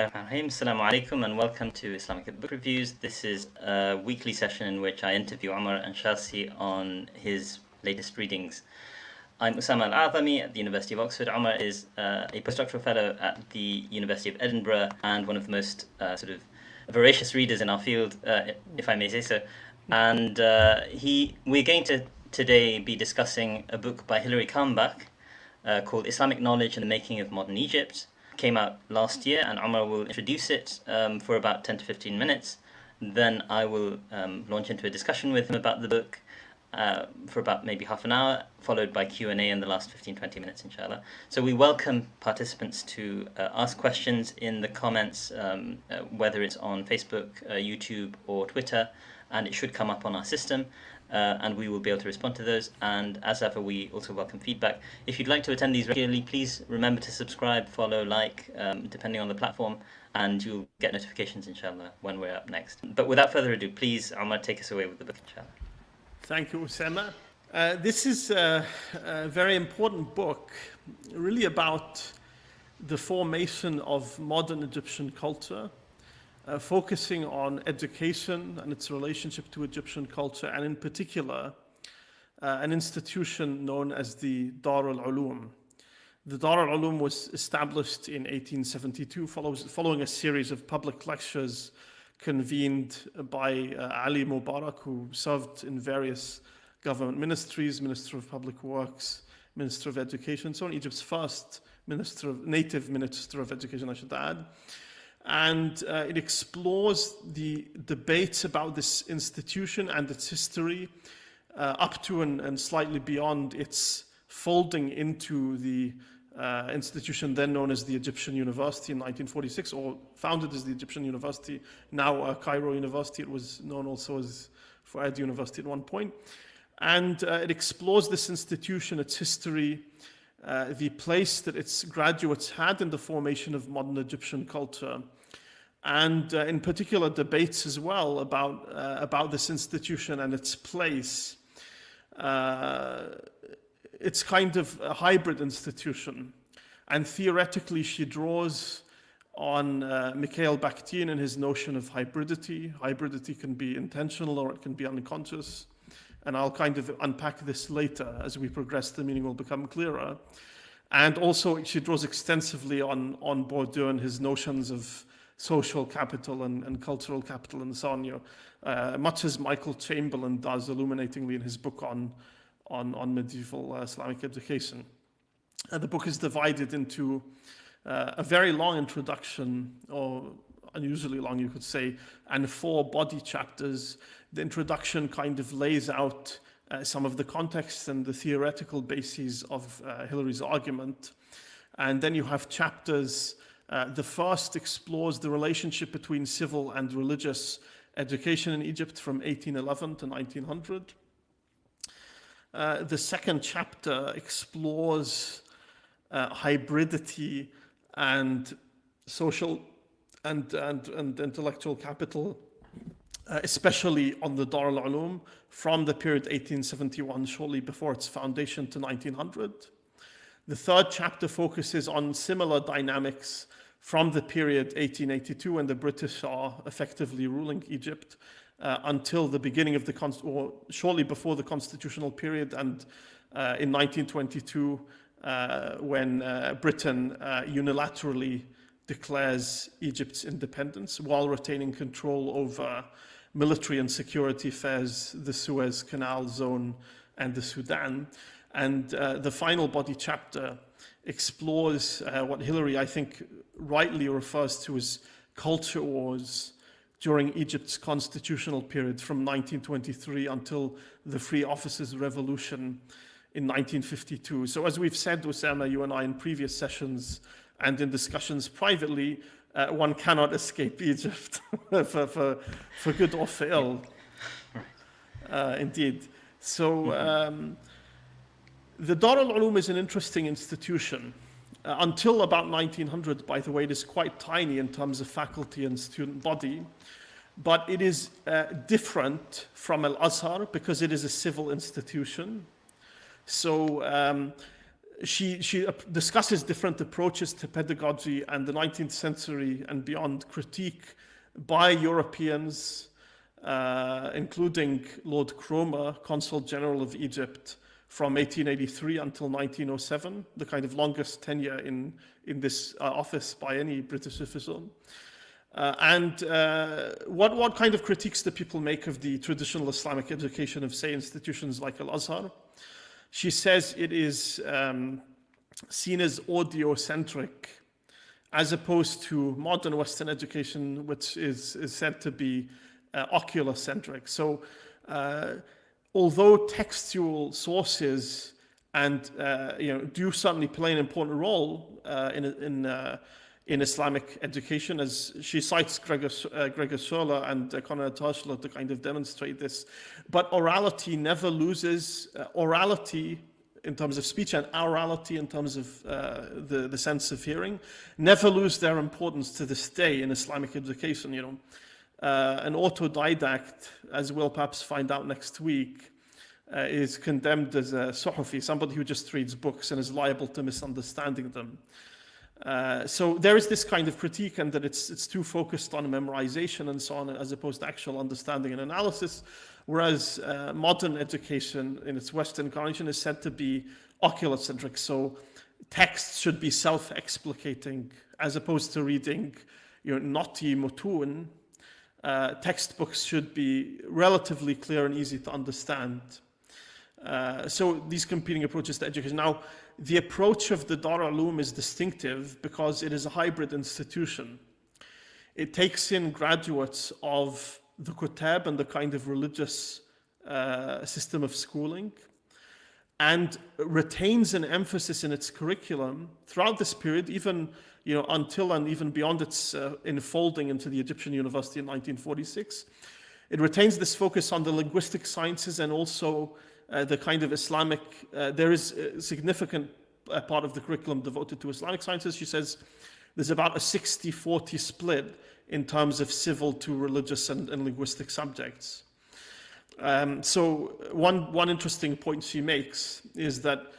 Bismillahirrahmanirrahim. Assalamu alaikum and welcome to Islamicate Book Reviews. This is a weekly session in which I interview Omar Anchassi on his latest readings. I'm Usaama al-Azami at the University of Oxford. Omar is a postdoctoral fellow at the University of Edinburgh and one of the most sort of voracious readers in our field, if I may say so. And we're going to today be discussing a book by Hilary Kalmbach called Islamic Knowledge and the Making of Modern Egypt. Came out last year, and Omar will introduce it for about 10 to 15 minutes. Then I will launch into a discussion with him about the book for about maybe half an hour, followed by Q&A in the last 15-20 minutes, inshallah. So we welcome participants to ask questions in the comments, whether it's on Facebook, YouTube, or Twitter, and it should come up on our system. And we will be able to respond to those. And as ever, we also welcome feedback. If you'd like to attend these regularly, please remember to subscribe, follow, like, depending on the platform, and you'll get notifications, inshallah, when we're up next. But without further ado, please, Omar, take us away with the book, inshallah. Thank you, Usaama. This is a very important book, really about the formation of modern Egyptian culture, focusing on education and its relationship to Egyptian culture, and in particular, an institution known as the al-Ulum. The al-Ulum was established in 1872 following a series of public lectures convened by Ali Mubarak, who served in various government ministries, Minister of Public Works, Minister of Education, so on, Egypt's first native Minister of Education, I should add. And it explores the debates about this institution and its history up to and slightly beyond its folding into the institution then known as the Egyptian University in 1946, or founded as the Egyptian University, now Cairo University. It was known also as Fuad University at one point. And it explores this institution, its history, the place that its graduates had in the formation of modern Egyptian culture, and in particular debates as well about this institution and its place. It's kind of a hybrid institution, and theoretically she draws on Mikhail Bakhtin and his notion of hybridity. Hybridity can be intentional or it can be unconscious. And I'll kind of unpack this later. As we progress, the meaning will become clearer. And also, she draws extensively on Bourdieu and his notions of social capital and cultural capital and so on, much as Michael Chamberlain does illuminatingly in his book on medieval Islamic education. The book is divided into a very long introduction, or unusually long, you could say, and 4 body chapters. The introduction kind of lays out some of the context and the theoretical bases of Hilary's argument. And then you have chapters. The first explores the relationship between civil and religious education in Egypt from 1811 to 1900. The second chapter explores hybridity and social and intellectual capital, especially on the al-Ulum from the period 1871, shortly before its foundation, to 1900. The third chapter focuses on similar dynamics from the period 1882, when the British are effectively ruling Egypt, until the beginning of or shortly before the constitutional period, and in 1922, when Britain unilaterally declares Egypt's independence while retaining control over military and security affairs, the Suez Canal zone, and the Sudan. And the final body chapter explores what Hilary, I think, rightly refers to as culture wars during Egypt's constitutional period from 1923 until the Free Officers' Revolution in 1952. So as we've said, Usaama, you and I, in previous sessions and in discussions privately, one cannot escape Egypt for good or for ill. Indeed. So the al-Ulum is an interesting institution. Until about 1900, by the way, it is quite tiny in terms of faculty and student body, but it is different from al-Azhar because it is a civil institution. So she discusses different approaches to pedagogy and the 19th century and beyond critique by Europeans, including Lord Cromer, Consul General of Egypt, from 1883 until 1907, the kind of longest tenure in this office by any British official. What kind of critiques do people make of the traditional Islamic education of, say, institutions like Al-Azhar? She says it is seen as audio-centric, as opposed to modern Western education, which is said to be ocular-centric. So, although textual sources and do certainly play an important role in Islamic education, as she cites Gregor Schorler and Konrad Tarschler to kind of demonstrate this, but orality never loses orality in terms of speech and orality in terms of the sense of hearing, never lose their importance to this day in Islamic education. An autodidact, as we'll perhaps find out next week, is condemned as a suhufi, somebody who just reads books and is liable to misunderstanding them. So there is this kind of critique, and that it's too focused on memorization and so on, as opposed to actual understanding and analysis, whereas modern education in its Western incarnation is said to be ocular-centric. So texts should be self-explicating, as opposed to reading naughty mutun. Textbooks should be relatively clear and easy to understand. So these competing approaches to education. Now, the approach of the Dar al-Ulum is distinctive because it is a hybrid institution. It takes in graduates of the Kutab and the kind of religious system of schooling, and retains an emphasis in its curriculum throughout this period, even until and even beyond its enfolding into the Egyptian University in 1946. It retains this focus on the linguistic sciences and also the kind of Islamic, there is a significant part of the curriculum devoted to Islamic sciences. She says there's about a 60-40 split in terms of civil to religious and linguistic subjects. So one interesting point she makes is that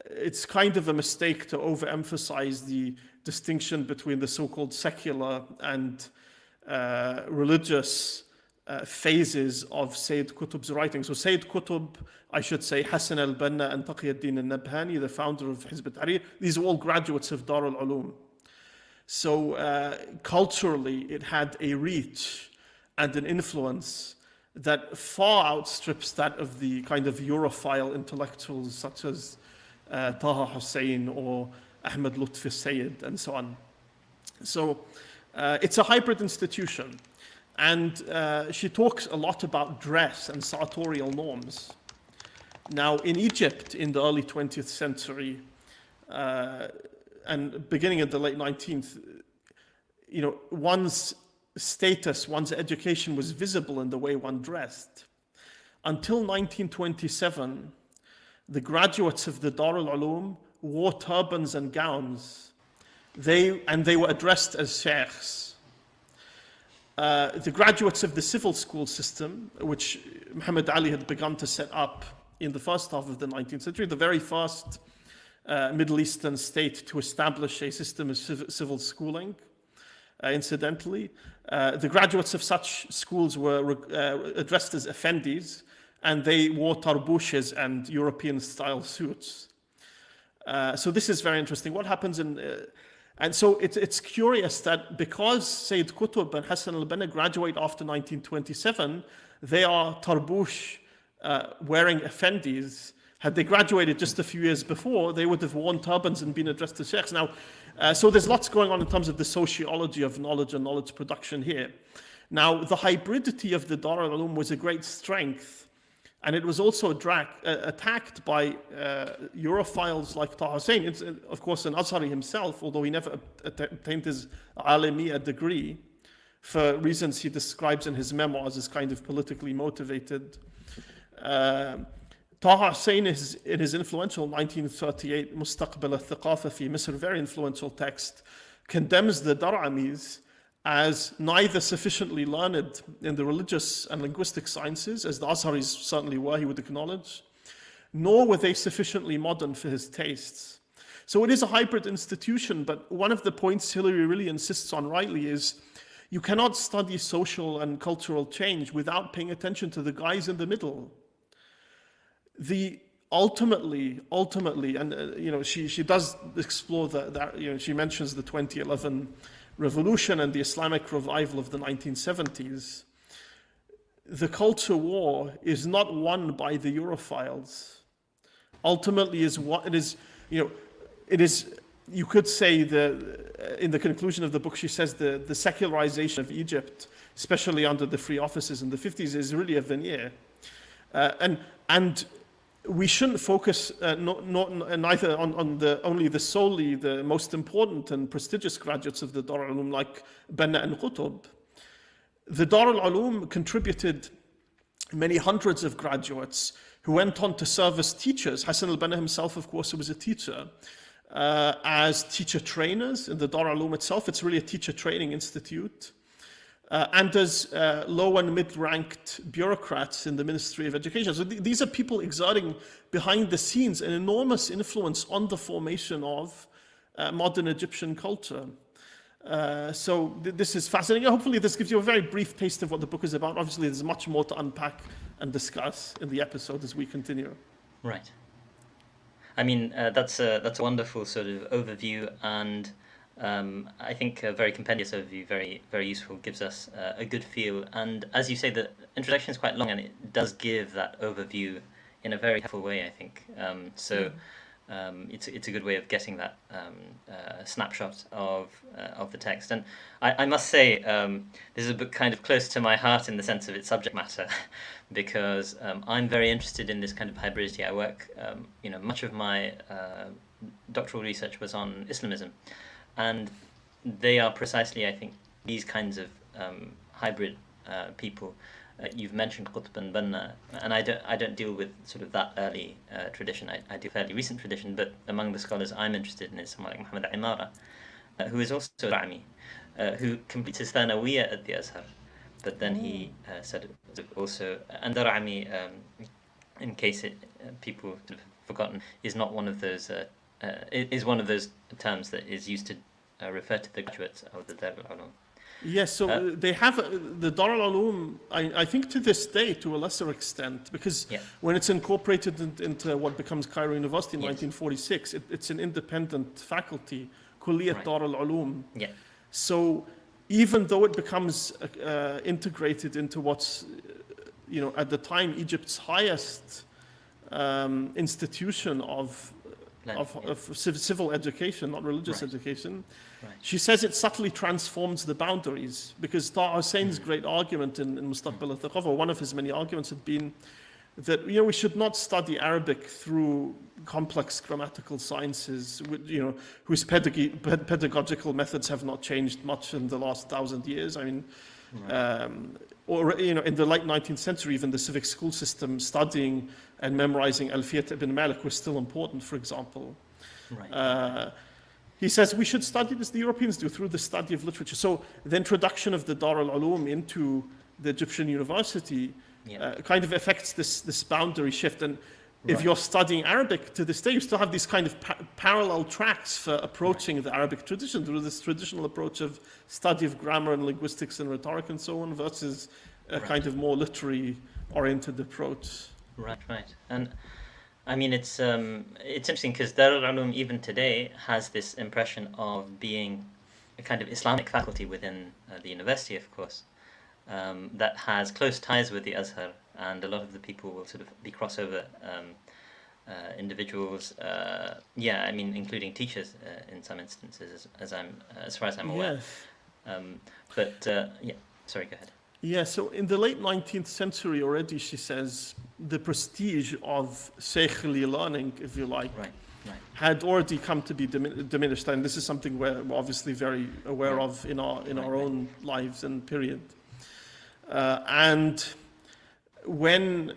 it's kind of a mistake to overemphasize the distinction between the so-called secular and religious phases of Sayyid Qutb's writing. So Sayyid Qutb, I should say Hassan al-Banna and Taqiyuddin al-Nabhani, the founder of Hizb ut-Tahrir, these are all graduates of Dar al-Ulum. So culturally, it had a reach and an influence that far outstrips that of the kind of Europhile intellectuals such as Taha Hussein or Ahmed Lutfi Sayyid and so on. So it's a hybrid institution. And she talks a lot about dress and sartorial norms. Now, in Egypt in the early 20th century and beginning of the late 19th, one's status, one's education was visible in the way one dressed. Until 1927, the graduates of the Dar al-Ulum wore turbans and gowns. They were addressed as sheikhs. The graduates of the civil school system, which Muhammad Ali had begun to set up in the first half of the 19th century, the very first Middle Eastern state to establish a system of civil schooling, incidentally. The graduates of such schools were addressed as effendis, and they wore tarbushes and European-style suits. So this is very interesting. What happens in... and so it's curious that because Sayyid Qutb and Hassan al-Banna graduate after 1927, they are tarbush wearing effendis. Had they graduated just a few years before, they would have worn turbans and been addressed as sheikhs. Now, so there's lots going on in terms of the sociology of knowledge and knowledge production here. Now, the hybridity of the Dar al-Ulum was a great strength, and it was also attacked by Europhiles like Taha Hussein. It's, of course, an Azhari himself, although he never attained his Alemiya degree, for reasons he describes in his memoirs as kind of politically motivated. Taha Hussein, in his influential 1938 Mustaqbal al-Thaqafa fi Misr, very influential text, condemns the Dar'amis as neither sufficiently learned in the religious and linguistic sciences, as the Azharis certainly were, he would acknowledge, nor were they sufficiently modern for his tastes. So it is a hybrid institution, but one of the points Hilary really insists on rightly is you cannot study social and cultural change without paying attention to the guys in the middle. Ultimately, and she does explore that she mentions the 2011 revolution and the Islamic revival of the 1970s. The culture war is not won by the Europhiles. Ultimately, you could say in the conclusion of the book, she says the secularization of Egypt, especially under the free offices in the 50s, is really a veneer. And we shouldn't focus neither on only the solely the most important and prestigious graduates of the Dar al-Ulum like Banna and Qutb. The Dar al-Ulum contributed many hundreds of graduates who went on to serve as teachers. Hassan al-Banna himself, of course, was a teacher. As teacher trainers in the Dar al-Ulum itself, it's really a teacher training institute. And as low and mid-ranked bureaucrats in the Ministry of Education. So these are people exerting behind the scenes an enormous influence on the formation of modern Egyptian culture. So this is fascinating. Hopefully this gives you a very brief taste of what the book is about. Obviously there's much more to unpack and discuss in the episode as we continue. Right. I mean, that's a wonderful sort of overview, and I think a very compendious overview, very, very useful, gives us a good feel. And as you say, the introduction is quite long, and it does give that overview in a very helpful way, I think. It's a good way of getting that snapshot of the text. And I must say, this is a book kind of close to my heart in the sense of its subject matter, because I'm very interested in this kind of hybridity. I work, much of my doctoral research was on Islamism, and they are precisely, I think, these kinds of hybrid people. You've mentioned Qutb and Banna, and I don't deal with sort of that early tradition. I do fairly recent tradition, but among the scholars I'm interested in is someone like Muhammad Imara, who is also Ra'mi, who completes his Thanawiyya at the Azhar, but then he said also, and the Ra'mi, in case people have forgotten, is not one of those is one of those terms that is used to refer to the graduates of the Dar al-Ulum. Yes, so they have the Dar al-Ulum, I think to this day, to a lesser extent, because when it's incorporated into what becomes Cairo University in 1946, it's an independent faculty, Kulliyat Dar al-Ulum. Yeah. So even though it becomes integrated into what's, at the time, Egypt's highest institution of civil education, not religious education, she says it subtly transforms the boundaries, because Taha Hussein's great argument in Mustaqbal al-Thaqafa, one of his many arguments had been that we should not study Arabic through complex grammatical sciences, whose pedagogical methods have not changed much in the last 1,000 years. I mean, in the late 19th century, even the civic school system, studying and memorizing Alfiyat ibn Malik was still important, for example. He says we should study this, the Europeans do, through the study of literature. So the introduction of the Dar al-Ulum into the Egyptian university kind of affects this boundary shift. And if you're studying Arabic to this day, you still have these kind of parallel tracks for approaching the Arabic tradition through this traditional approach of study of grammar and linguistics and rhetoric and so on, versus a kind of more literary oriented approach. Right. And I mean, it's interesting because Dar al-Ulum even today has this impression of being a kind of Islamic faculty within the university, of course, that has close ties with the Azhar, and a lot of the people will sort of be crossover individuals. I mean, including teachers in some instances, as far as I'm aware. Sorry, go ahead. Yeah, so in the late 19th century already, she says, the prestige of Sheikhly learning, if you like, had already come to be diminished. And this is something we're obviously very aware of in our own lives and period. And when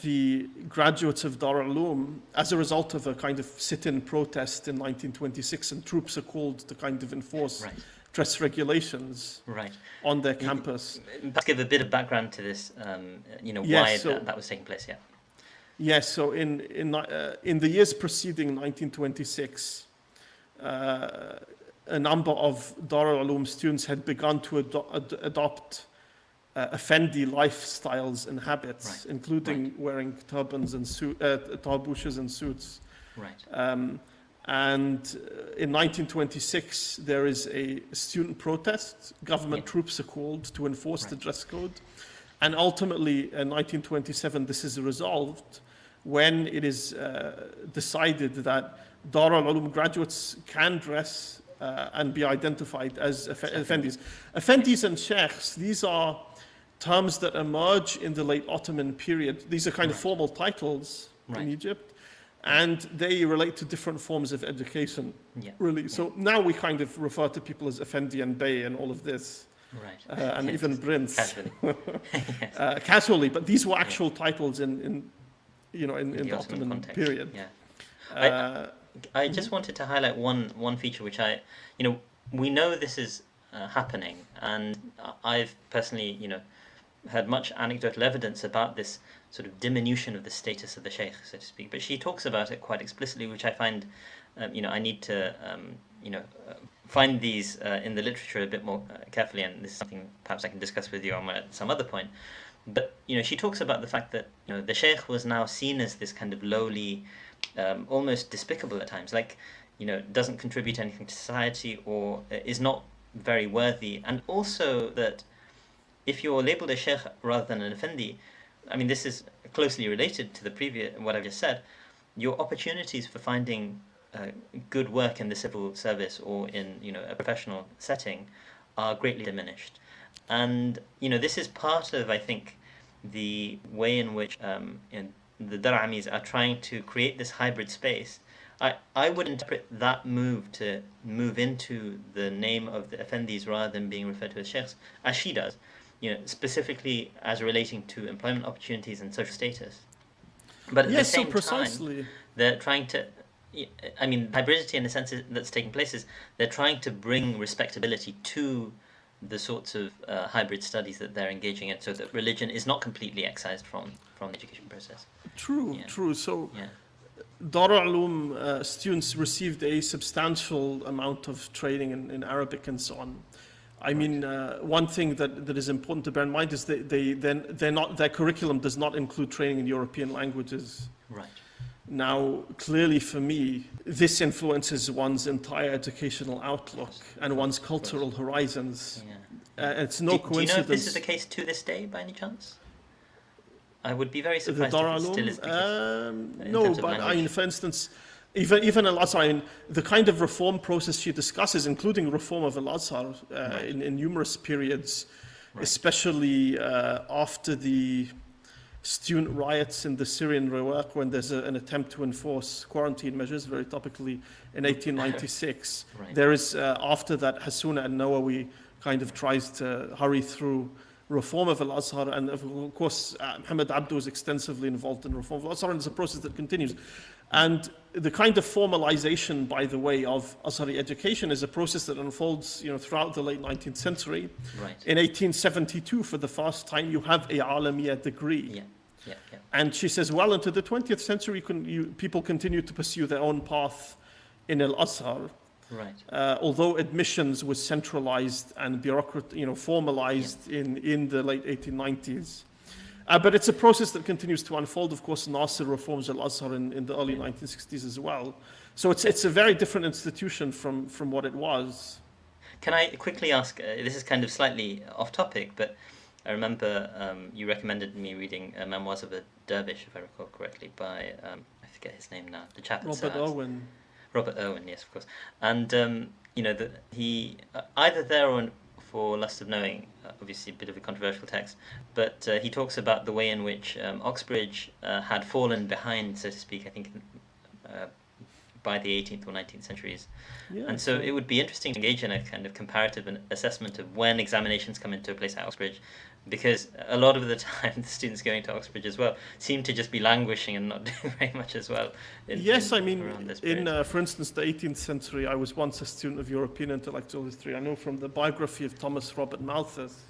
the graduates of Dar al-Ulum, as a result of a kind of sit-in protest in 1926, and troops are called to kind of enforce dress regulations on their campus. Perhaps give a bit of background to this, why that was taking place, Yes, so in the years preceding 1926, a number of Dar al-Ulum students had begun to adopt Effendi lifestyles and habits, including wearing turbans and tarbushes and suits. Right. And in 1926, there is a student protest. Government troops are called to enforce the dress code. And ultimately, in 1927, this is resolved when it is decided that Dar al-Ulum graduates can dress and be identified as Effendis. Effendis and Sheikhs, these are terms that emerge in the late Ottoman period. These are kind of formal titles in Egypt, and they relate to different forms of education, really. So now we kind of refer to people as Effendi and Bey and all of this. Right. And even Prince. Casually. Casually, but these were actual titles in the Ottoman period. Yeah. I just wanted to highlight one feature which we know this is happening, and I've personally, had much anecdotal evidence about this sort of diminution of the status of the sheikh, so to speak. But she talks about it quite explicitly, which I find, I need to, find these in the literature a bit more carefully, and this is something perhaps I can discuss with you at some other point. But she talks about the fact that the sheikh was now seen as this kind of lowly, almost despicable at times, like doesn't contribute anything to society or is not very worthy, and also that if you're labelled a sheikh rather than an effendi, I mean this is closely related to the previous what I've just said. Your opportunities for finding good work in the civil service or in a professional setting are greatly diminished, and this is part of, I think, the way in which the Dar'amis are trying to create this hybrid space. I would interpret that move to move into the name of the Effendis rather than being referred to as sheikhs, as she does, specifically as relating to employment opportunities and social status. But at the same time, they're trying to, I mean, hybridity in the sense that's taking place is they're trying to bring respectability to the sorts of hybrid studies that they're engaging in, so that religion is not completely excised from the education process. True. So Dar al-Ulum students received a substantial amount of training in Arabic and so on. I mean, one thing that is important to bear in mind is that their curriculum does not include training in European languages. Right. Now, clearly for me, this influences one's entire educational outlook and one's cultural horizons. It's no coincidence. Do you know if this is the case to this day, by any chance? I would be very surprised if it still is the case. No, but I mean, for instance, even al-Azhar, the kind of reform process she discusses, including reform of al-Azhar in numerous periods, especially after the student riots in the Syrian Rawaq, when there's an attempt to enforce quarantine measures, very topically, in 1896. There is, after that, Hassouna al-Nawawi kind of tries to hurry through reform of al-Azhar, and of course Muhammad Abdu is extensively involved in reform of al-Azhar, and it's a process that continues. And the kind of formalization, by the way, of Azhari education is a process that unfolds throughout the late 19th century. In 1872, for the first time, you have a Alamiya degree. And she says, well into the 20th century, people continue to pursue their own path in al-Azhar. Although admissions was centralized and formalized in the late 1890s. But it's a process that continues to unfold. Of course, Nasser reforms al-Azhar in the early 1960s as well. So it's a very different institution from what it was. Can I quickly ask, this is kind of slightly off topic, but I remember you recommended me reading Memoirs of a Dervish, if I recall correctly, by, I forget his name now, the chap Robert Irwin, yes, of course. And, he, either there or for Lust of Knowing, obviously a bit of a controversial text, but he talks about the way in which Oxbridge had fallen behind, so to speak, I think, by the 18th or 19th centuries. And so it would be interesting to engage in a kind of comparative assessment of when examinations come into a place like Oxbridge, because a lot of the time the students going to Oxbridge as well seem to just be languishing and not doing very much as well. For instance, the 18th century, I was once a student of European intellectual history. I know from the biography of Thomas Robert Malthus.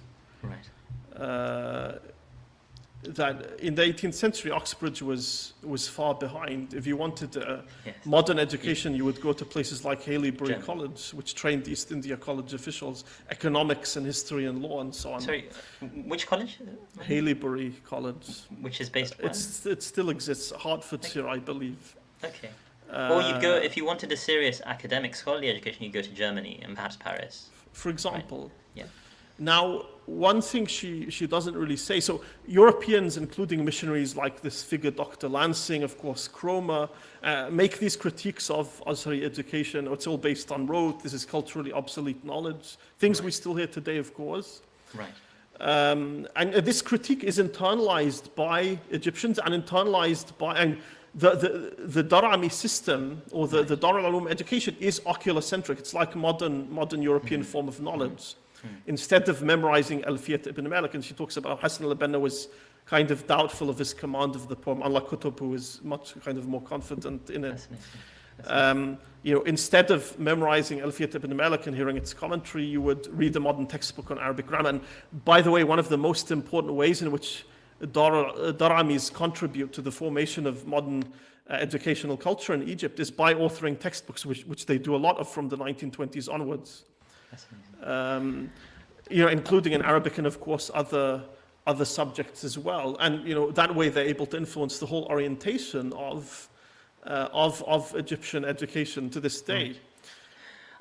that in the 18th century, Oxbridge was far behind. If you wanted Yes. modern education, you would go to places like Haileybury Germany. College, which trained East India College officials, economics and history and law and so on. Sorry, which college? Haileybury College. Which is based where? It still exists, Hertfordshire, I believe. Okay. Or you'd go, if you wanted a serious academic scholarly education, you'd go to Germany and perhaps Paris. For example. Right. Yeah. Now, one thing she doesn't really say, so Europeans, including missionaries like this figure Dr. Lansing, of course, Cromer, make these critiques of Azhari education. It's all based on rote, this is culturally obsolete knowledge, things we still hear today, of course. Right. And this critique is internalized by Egyptians and internalized by, and the Darami system, or the Dar al-Ulum education is oculocentric. It's like modern European form of knowledge. Instead of memorizing Alfiyat ibn Malik, and she talks about how Hassan al-Banna was kind of doubtful of his command of the poem, unlike Qutb, who is much kind of more confident in it. Instead of memorizing Alfiyat ibn Malik and hearing its commentary, you would read a modern textbook on Arabic grammar. And by the way, one of the most important ways in which Daramis contribute to the formation of modern educational culture in Egypt is by authoring textbooks, which they do a lot of from the 1920s onwards. Including in Arabic and of course other subjects as well. And that way they're able to influence the whole orientation of Egyptian education to this day.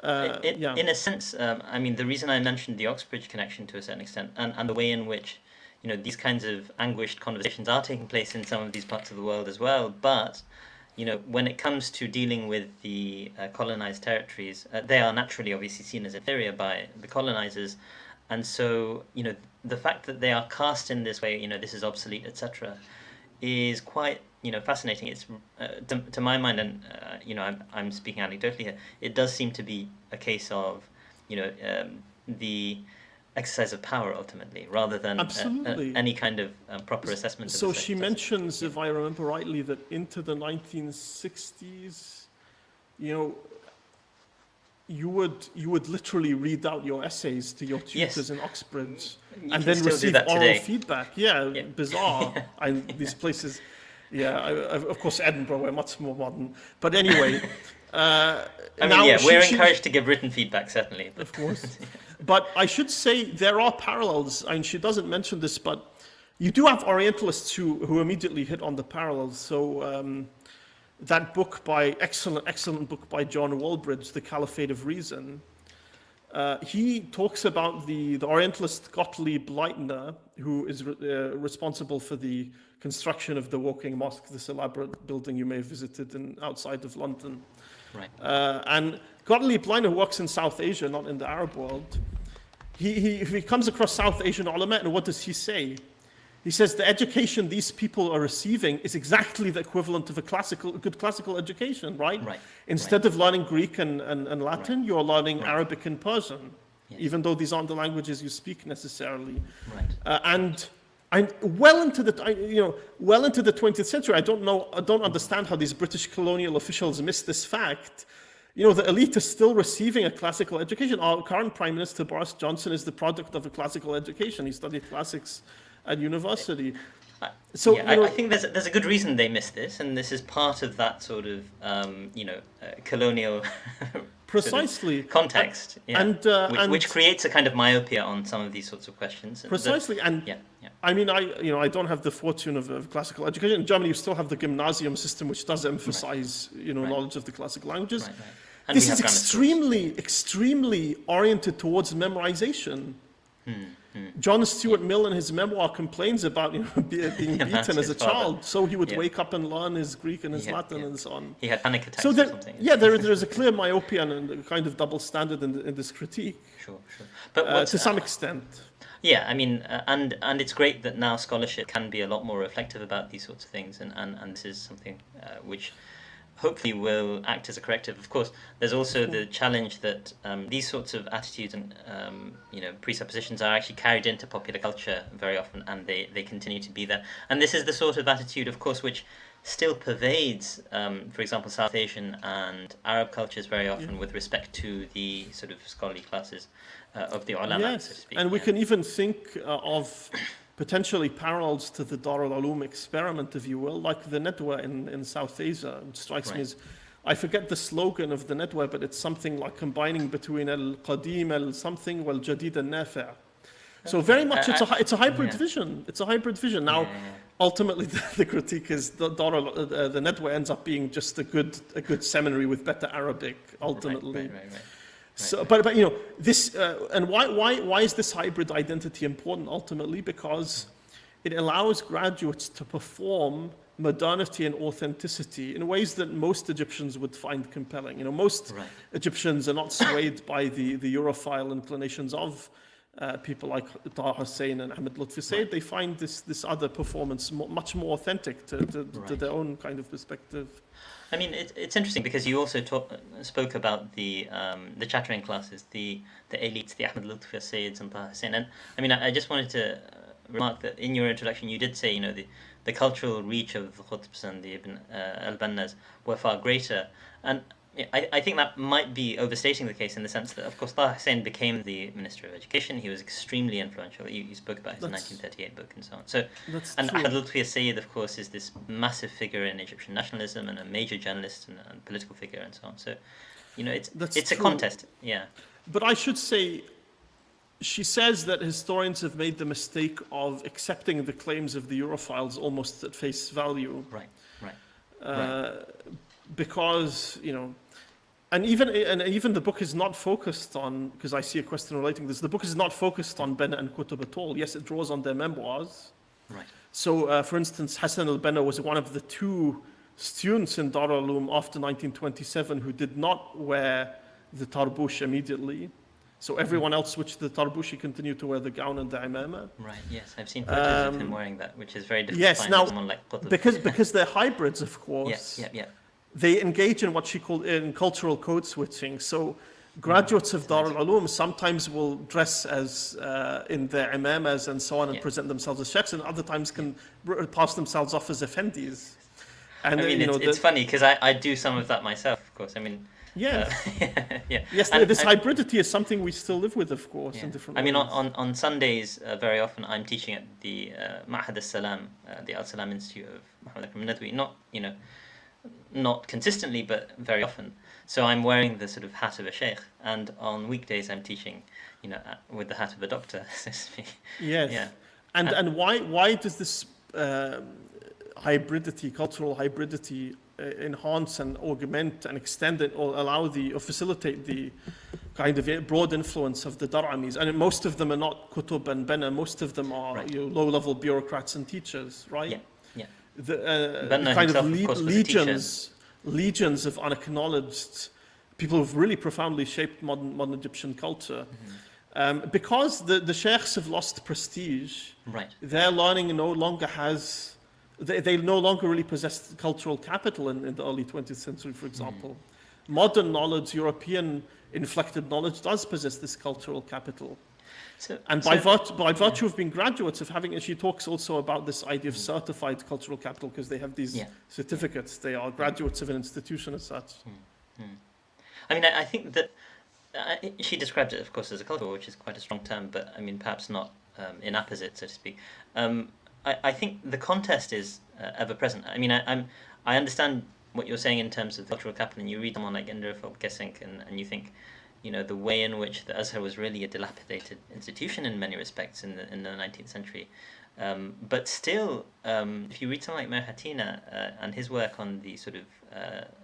In a sense, the reason I mentioned the Oxbridge connection to a certain extent, and the way in which these kinds of anguished conversations are taking place in some of these parts of the world as well, but when it comes to dealing with the colonized territories, they are naturally obviously seen as inferior by the colonizers, and so the fact that they are cast in this way, this is obsolete, etc., is quite fascinating. It's to my mind, and I'm speaking anecdotally here, it does seem to be a case of the exercise of power ultimately, rather than any kind of proper assessment. So she mentions, if I remember rightly, that into the 1960s, you would literally read out your essays to your tutors in Oxbridge, and then receive oral feedback. Yeah, bizarre. And these places, of course, Edinburgh, we're much more modern. But anyway. We're encouraged to give written feedback, certainly. Of course. But I should say there are parallels, and she doesn't mention this, but you do have Orientalists who immediately hit on the parallels. So that book excellent book by John Walbridge, The Caliphate of Reason, he talks about the Orientalist Gottlieb Leitner, who is responsible for the construction of the Woking Mosque, this elaborate building you may have visited outside of London. Right. And Gottlieb Leitner works in South Asia, not in the Arab world. He comes across South Asian ulama, and what does he say? He says the education these people are receiving is exactly the equivalent of a good classical education, right? Instead of learning Greek and Latin, you're learning Arabic and Persian, even though these aren't the languages you speak necessarily. And well into the 20th century, I don't understand how these British colonial officials missed this fact. The elite is still receiving a classical education. Our current Prime Minister, Boris Johnson, is the product of a classical education. He studied classics at university. So I think there's a good reason they missed this, and this is part of that sort of colonial precisely context, which creates a kind of myopia on some of these sorts of questions. Precisely, I don't have the fortune of classical education. In Germany, you still have the gymnasium system, which does emphasize knowledge of the classical languages. And this is extremely oriented towards memorization. John Stuart Mill in his memoir complains about being beaten as a child, so he would wake up and learn his Greek and his Latin and so on. He had panic attacks or something. There is a clear myopia and a kind of double standard in this critique. Sure. But to some extent. Yeah, and it's great that now scholarship can be a lot more reflective about these sorts of things, and this is something which hopefully will act as a corrective. Of course, there's also the challenge that these sorts of attitudes and presuppositions are actually carried into popular culture very often, and they continue to be there. And this is the sort of attitude, of course, which still pervades, for example, South Asian and Arab cultures very often with respect to the sort of scholarly classes of the ulama, so to speak. And we can even think of potentially parallels to the Dar al-Ulum experiment, if you will, like the Nadwa in South Asia. It strikes me as, I forget the slogan of the Nadwa, but it's something like combining between al-Qadim al-something wal-Jadid al-Nafi'. So very much it's a hybrid vision. It's a hybrid vision. Now, ultimately, the critique is the Nadwa ends up being just a good seminary with better Arabic, ultimately. Right. So, but you know, this and why is this hybrid identity important ultimately? Because it allows graduates to perform modernity and authenticity in ways that most Egyptians would find compelling. You know, most Egyptians are not swayed by the Europhile inclinations of people like Taha Hussein and Ahmed Lutfi Said. They find this other performance much more authentic to their own kind of perspective. I mean, it's interesting because you also spoke about the chattering classes, the elites, the Ahmed Lutfi Sayyids and Taha Hussein. And I mean, I just wanted to remark that in your introduction, you did say, you know, the cultural reach of the Qutbs and the Ibn al-Bannas were far greater. And I think that might be overstating the case in the sense that, of course, Taha Hussein became the Minister of Education. He was extremely influential. You spoke about his 1938 book and so on. So, and Ahmed Lutfi Sayyid, of course, is this massive figure in Egyptian nationalism and a major journalist and political figure and so on. So, you know, it's a contest. Yeah. But I should say, she says that historians have made the mistake of accepting the claims of the Europhiles almost at face value. Right. Because, you know, and even the book is not focused on, because I see a question relating to this, the book is not focused on Banna and Qutb at all. Yes, it draws on their memoirs. Right. So, for instance, Hassan al-Banna was one of the two students in Dar al-Ulum after 1927 who did not wear the tarbush immediately. So everyone else switched to the tarbush, he continued to wear the gown and the imama. Right, yes, I've seen photos of him wearing that, which is very difficult yes, to find now, someone like Qutb. Because they're hybrids, of course. Yeah. They engage in what she called in cultural code switching. So graduates of Dar al-Ulum sometimes will dress as in their imamas and so on and present themselves as sheikhs, and other times can pass themselves off as effendis. And I mean, it's funny because I do some of that myself, of course. I mean, yeah. Yes, and this hybridity is something we still live with, of course, in different ways. I mean, on Sundays, very often I'm teaching at the Ma'had al-Salam, the Al-Salam Institute of Muhammad Akram Nadwi. Not consistently, but very often. So I'm wearing the sort of hat of a sheikh, and on weekdays I'm teaching, you know, with the hat of a doctor, so to speak. Yes. Yeah. And why does this hybridity, cultural hybridity, enhance and augment and extend it, or facilitate the kind of broad influence of the Dar'amis? And most of them are not Qutb and Banna. Most of them are low-level bureaucrats and teachers, right? Yeah. The kind of legions of unacknowledged people who've really profoundly shaped modern Egyptian culture. Because the sheikhs have lost prestige, their learning no longer has, they no longer really possess cultural capital in the early 20th century, for example. Modern knowledge, European inflected knowledge, does possess this cultural capital. By virtue of being graduates of having, and she talks also about this idea of certified cultural capital, because they have these certificates. They are graduates of an institution as such. I mean, I think that she described it, of course, as a culture, which is quite a strong term, but I mean, perhaps not inapposite, so to speak. I think the contest is ever present. I mean, I understand what you're saying in terms of cultural capital, and you read someone like Indra Gesink, and you think, you know, the way in which the Azhar was really a dilapidated institution in many respects in the 19th century. But still, if you read someone like Mir Hatina and his work on the sort of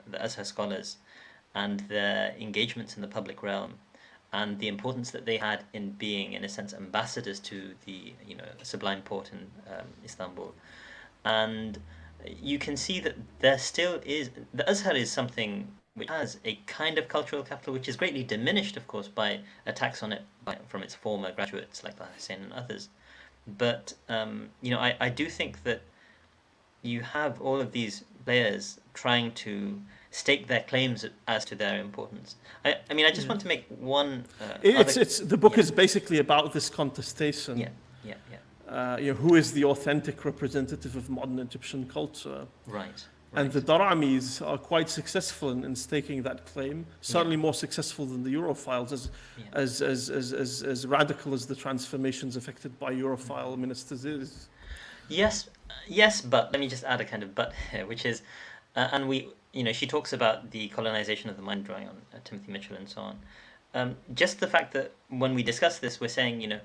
the Azhar scholars and their engagements in the public realm, and the importance that they had in being, in a sense, ambassadors to the Sublime Porte in Istanbul, and you can see that there still is, the Azhar is something which has a kind of cultural capital which is greatly diminished, of course, by attacks on it from its former graduates like Hussein and others. But I do think that you have all of these players trying to stake their claims as to their importance. I mean, I just want to make one. The book is basically about this contestation. Yeah. Who is the authentic representative of modern Egyptian culture? Right. And the Daramis are quite successful in staking that claim, certainly more successful than the Europhiles, as radical as the transformations effected by Europhile ministers is. Yes, but let me just add a kind of but here, which is, and we, she talks about the colonization of the mind, drawing on Timothy Mitchell and so on. Just the fact that when we discuss this, we're saying,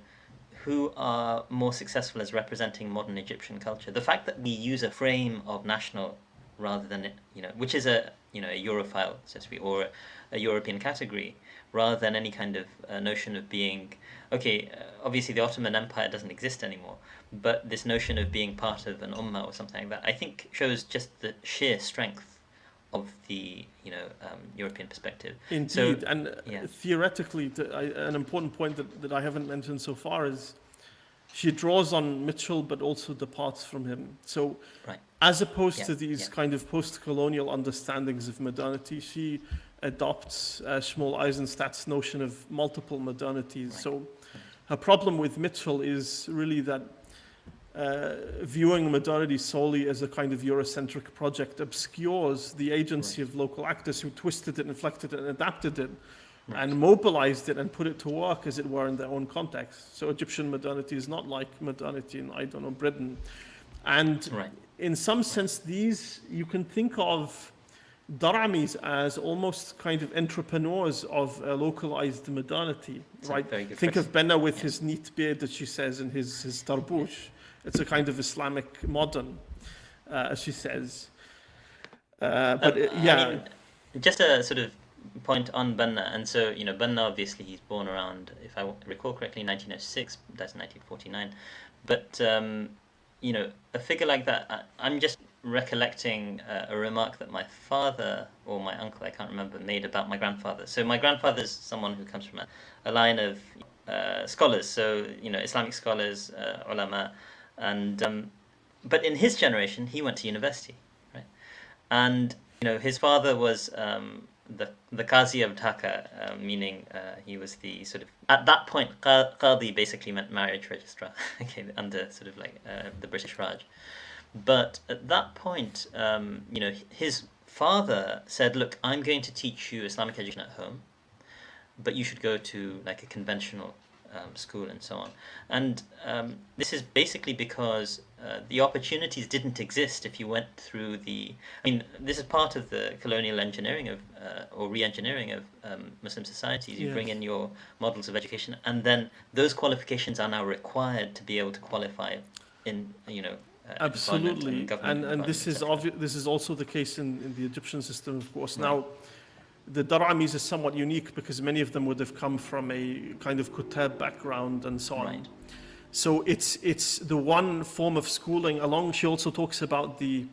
who are more successful as representing modern Egyptian culture. The fact that we use a frame of national rather than, which is a Europhile, so to speak, or a European category, rather than any kind of notion of being, obviously the Ottoman Empire doesn't exist anymore, but this notion of being part of an ummah or something like that, I think shows just the sheer strength of the European perspective. Indeed, theoretically, an important point that I haven't mentioned so far is she draws on Mitchell, but also departs from him. So, as opposed to these kind of post-colonial understandings of modernity, she adopts Shmuel Eisenstadt's notion of multiple modernities. So, her problem with Mitchell is really that viewing modernity solely as a kind of Eurocentric project obscures the agency of local actors who twisted it, inflected it, and adapted it, and mobilized it and put it to work, as it were, in their own context. So Egyptian modernity is not like modernity in, Britain. And in some sense, you can think of Daramis as almost kind of entrepreneurs of a localized modernity, right? Think of Benna with his neat beard that she says in his tarbouch. It's a kind of Islamic modern, as she says. Just a sort of point on Benna. And so, Benna, obviously, he's born around, if I recall correctly, 1906, that's 1949. But, a figure like that, I'm just recollecting a remark that my father or my uncle, I can't remember, made about my grandfather. So my grandfather's someone who comes from a line of scholars, so, Islamic scholars, ulama, and but in his generation, he went to university, right? And, his father was the Qazi of Dhaka, meaning he was the sort of, at that point, Qadi basically meant marriage registrar, under sort of like the British Raj. But at that point, his father said, look, I'm going to teach you Islamic education at home, but you should go to like a conventional school and so on. And this is basically because the opportunities didn't exist if you went through this is part of the colonial engineering of or re-engineering of Muslim societies. You bring in your models of education, and then those qualifications are now required to be able to qualify in absolutely, and this is this is also the case in the Egyptian system, of course. Now, the Daramis is somewhat unique because many of them would have come from a kind of Kutab background and so on. So it's the one form of schooling. She also talks about the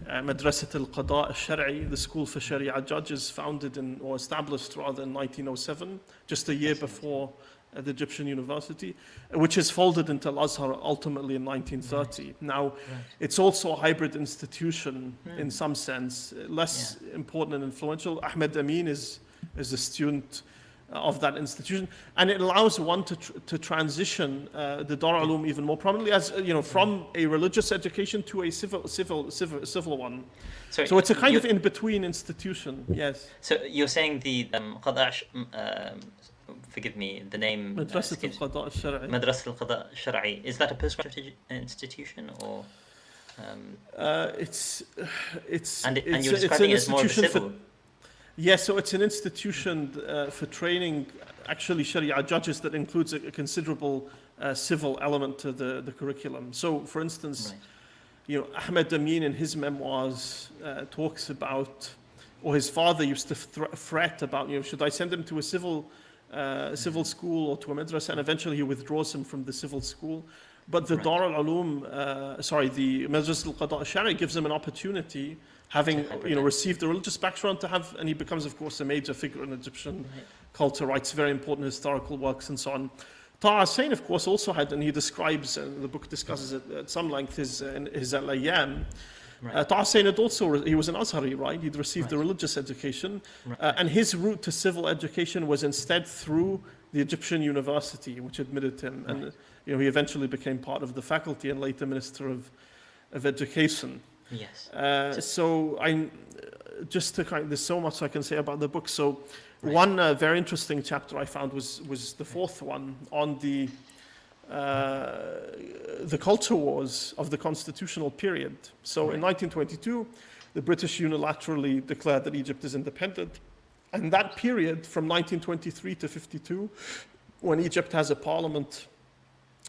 Madrasat al-Qada al-Shar'i, the school for Sharia judges, founded or established rather in 1907, just a year before at the Egyptian University, which is folded into al-Azhar ultimately in 1930. Now, it's also a hybrid institution in some sense, less important and influential. Ahmed Amin is a student of that institution, and it allows one to transition the Dar al-Ulum even more prominently, as from a religious education to a civil one. So it's a kind of in-between institution. Yes. So you're saying the Qada, forgive me, the name Madrasat al-Qada al-Shar'i. Madrasat al-Qada al-Shar'i. Is that a postgraduate institution or? It's you're describing it as more of a civil. Yes, so it's an institution for training actually Sharia judges that includes a considerable civil element to the curriculum. So, for instance, Ahmed Amin in his memoirs talks about, or his father used to fret about, should I send him to a civil school or to a madrasa, and eventually he withdraws him from the civil school. But the Dar al-Ulum, the Madrasat al-Qada al-Shari gives him an opportunity, having received a religious background, and he becomes, of course, a major figure in Egyptian culture, writes very important historical works and so on. Taha Hussein, of course, also had, and he describes, and the book discusses it at some length, his al-Ayyam. Taha Hussein had also, he was an Azhari, right? He'd received a religious education, and his route to civil education was instead through the Egyptian University, which admitted him, and he eventually became part of the faculty and later Minister of Education. Yes. So I just to there's so much I can say about the book. So one very interesting chapter I found was the fourth one on the culture wars of the constitutional period. So in 1922, the British unilaterally declared that Egypt is independent. And that period from 1923 to 52, when Egypt has a parliament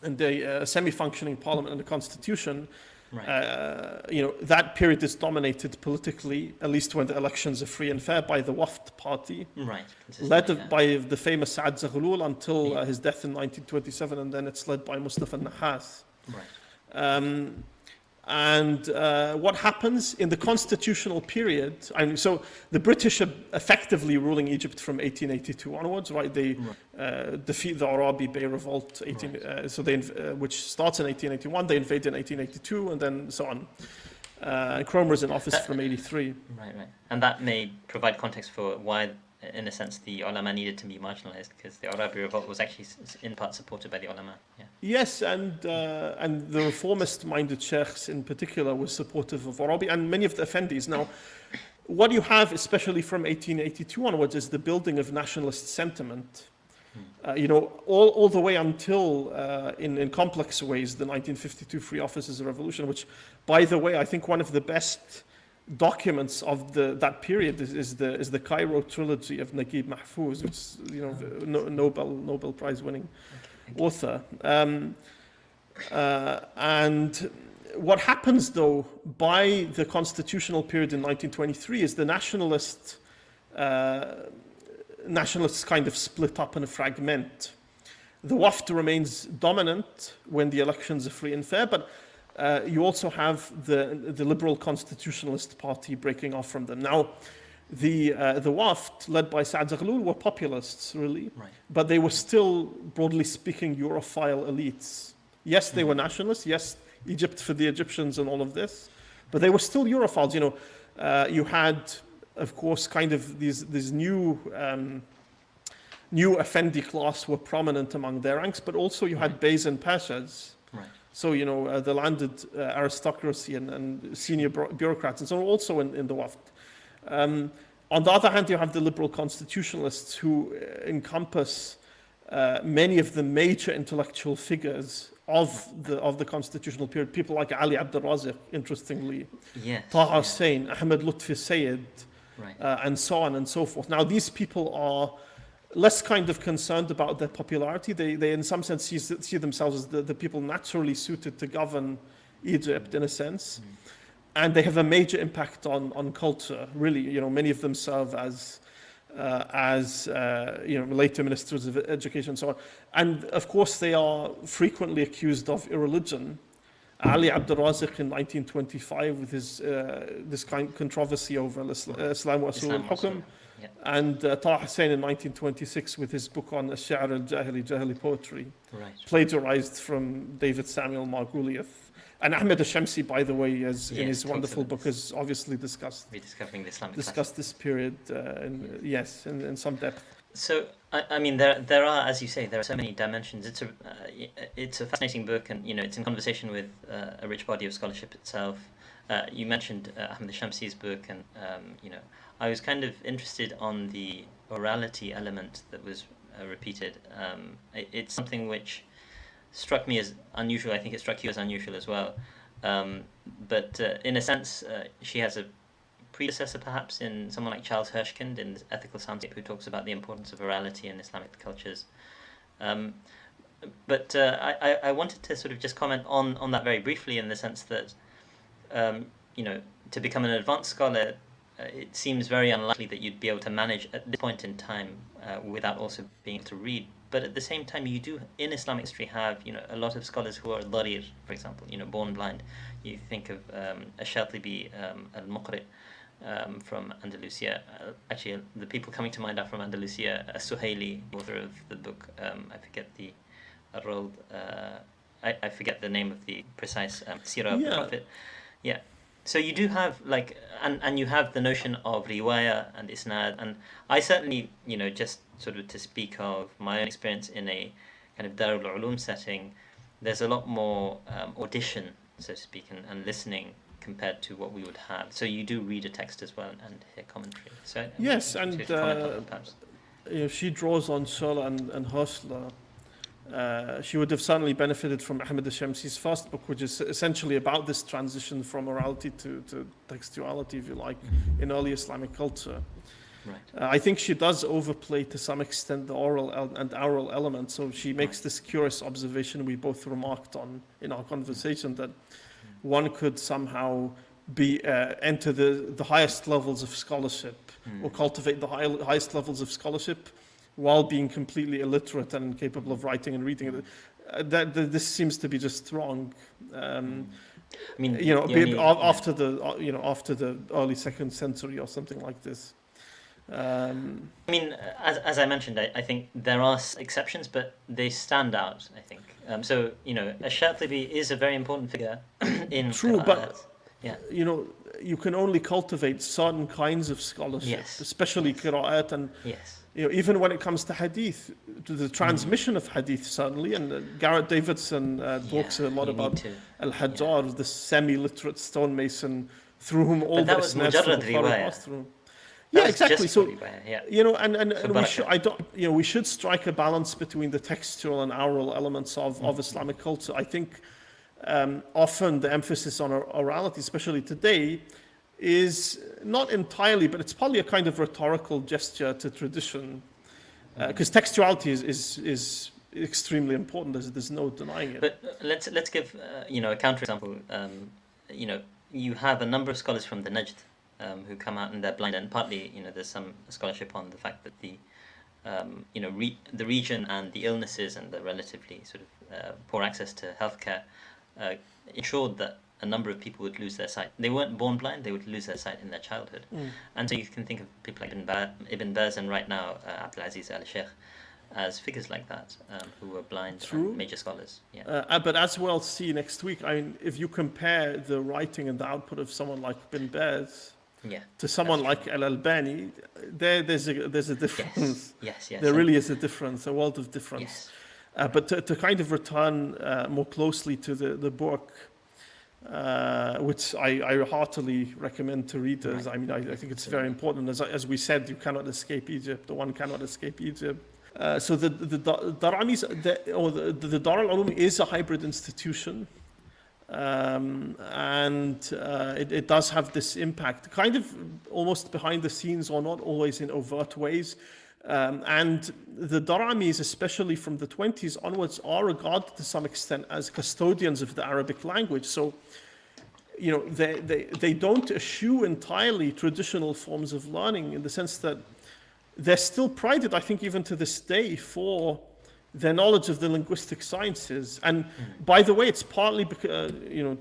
and a semi-functioning parliament and a constitution, that period is dominated politically, at least when the elections are free and fair, by the Wafd party, led by the famous Saad Zaghloul until his death in 1927, and then it's led by Mustafa Nahas. And what happens in the constitutional period, so the British are effectively ruling Egypt from 1882 onwards, right? They defeat the Arabi Bay Revolt, which starts in 1881, they invade in 1882, and then so on. Cromer is in office from 83. Right. And that may provide context for why, in a sense, the ulama needed to be marginalized, because the Arabi Revolt was actually in part supported by the ulama. Yes, and the reformist-minded sheikhs in particular were supportive of Arabi, and many of the Effendis. Now, what you have, especially from 1882 onwards, is the building of nationalist sentiment. All the way until, in complex ways, the 1952 Free Officers Revolution, which, by the way, I think one of the best documents of that period is the Cairo trilogy of Naguib Mahfouz, which is Nobel Prize winning author. And what happens though by the constitutional period in 1923 is the nationalists kind of split up and fragment. The Wafd remains dominant when the elections are free and fair, but you also have the liberal constitutionalist party breaking off from them. Now, the Wafd, led by Saad Zaghloul, were populists, really, but they were still, broadly speaking, Europhile elites. Yes, they were nationalists. Yes, Egypt for the Egyptians and all of this, but they were still Europhiles. You had, of course, kind of these new Effendi class were prominent among their ranks, but also you had Beys and Pashas. So, the landed aristocracy and senior bureaucrats and so on, also in the Wafd. On the other hand, you have the liberal constitutionalists who encompass many of the major intellectual figures of the constitutional period. People like Ali Abdel Razik, interestingly, Taha Hussein, Ahmed Lutfi Sayyid, and so on and so forth. Now, these people are less kind of concerned about their popularity. They in some sense see themselves as the people naturally suited to govern Egypt, in a sense. And they have a major impact on culture, really. Many of them serve as later ministers of education and so on. And of course, they are frequently accused of irreligion. Ali Abdel Razik in 1925 with his this kind of controversy over Islam wa Usul al-Hukm. And Taha Hussein in 1926 with his book on Ash-Sha'r al-Jahili, Jahili poetry, plagiarized from David Samuel Margouliath. And Ahmed al-Shamsi, by the way, in his wonderful book, has obviously discussed this period in some depth. So, I mean, there are, as you say, there are so many dimensions. It's a fascinating book, and it's in conversation with a rich body of scholarship itself. You mentioned Ahmed al-Shamsi's book, and I was kind of interested on the orality element that was repeated. It's something which struck me as unusual. I think it struck you as unusual as well. But in a sense, she has a predecessor perhaps in someone like Charles Hirschkind in Ethical Soundscape, who talks about the importance of orality in Islamic cultures. But I wanted to sort of just comment on that very briefly, in the sense that to become an advanced scholar, it seems very unlikely that you'd be able to manage at this point in time without also being able to read. But at the same time, you do, in Islamic history, have a lot of scholars who are darir, for example, born blind. You think of Ash-Shatibi al-Muqri from Andalusia. Actually, the people coming to mind are from Andalusia. Suhaili, author of the book, I forget the Arrold, I forget the name of the precise Sirah of the Prophet. Yeah. So you do have and you have the notion of riwayah and isnad, and I certainly, just sort of to speak of my own experience in a kind of Darul Ulum setting, there's a lot more audition, so to speak, and listening compared to what we would have. So you do read a text as well and hear commentary. So yes, you and could comment on that, perhaps. she draws on Shola and Hosla. She would have certainly benefited from Ahmed Shamsi's first book, which is essentially about this transition from orality to textuality, if you like, in early Islamic culture. Right. I think she does overplay to some extent the oral and oral element. So she makes this curious observation we both remarked on in our conversation, that one could somehow enter the highest levels of scholarship or cultivate the highest levels of scholarship while being completely illiterate and incapable of writing and reading. This seems to be just wrong. I mean, after the early 2nd century or something like this. I mean, as I mentioned, I think there are exceptions, but they stand out, I think. So, Ash-Shatibi is a very important figure in True, Qira'at. but, yeah. You can only cultivate certain kinds of scholarship, Yes. especially Qira'at, and Yes. even when it comes to Hadith, to the transmission of Hadith, certainly, and Garrett Davidson talks a lot about Al-Hajjar, the semi-literate stonemason through whom all the isnads of the Bukhari passed through. Yeah, exactly. So, and we should strike a balance between the textual and oral elements of Islamic culture. I think often the emphasis on orality, especially today, is not entirely, but it's probably a kind of rhetorical gesture to tradition, because textuality is extremely important. There's no denying it. But let's give a counterexample. You have a number of scholars from the Najd who come out and they're blind, and partly there's some scholarship on the fact that the the region and the illnesses and the relatively sort of poor access to healthcare ensured that a number of people would lose their sight. They weren't born blind; they would lose their sight in their childhood. And so you can think of people like Ibn Baz and right now Abdulaziz al-Sheikh as figures like that who were blind and major scholars. Yeah. But as we'll see next week, I mean, if you compare the writing and the output of someone like Ibn Baz to someone like Al-Albani, there's a difference. Yes. There really is a difference, a world of difference. Yes. But to kind of return more closely to the book, which I heartily recommend to readers. Right. I mean, I think it's very important. As we said, you cannot escape Egypt. One cannot escape Egypt. So the Daramis, the Dar al-Ulum is a hybrid institution. And it does have this impact, kind of almost behind the scenes or not always in overt ways. And the Daramis, especially from the 20s onwards, are regarded to some extent as custodians of the Arabic language. So, they don't eschew entirely traditional forms of learning, in the sense that they're still prided, I think, even to this day, for their knowledge of the linguistic sciences. And by the way, it's partly because,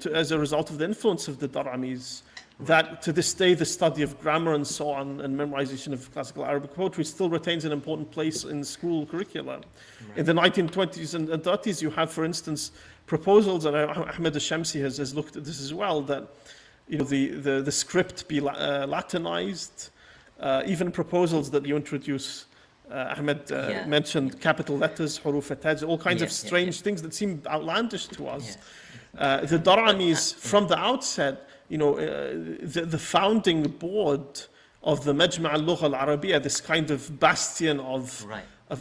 as a result of the influence of the Daramis, that to this day the study of grammar and so on and memorization of classical Arabic poetry still retains an important place in school curricula. Right. In the 1920s and 30s, you have, for instance, proposals, and Ahmed Shamsi has looked at this as well, that the script be Latinized, even proposals that you introduce. Ahmed mentioned capital letters, huruf al-taj, all kinds of strange things that seem outlandish to us. The Daramis, from the outset, the founding board of the Majma' al-Lugha al-Arabiya, this kind of bastion of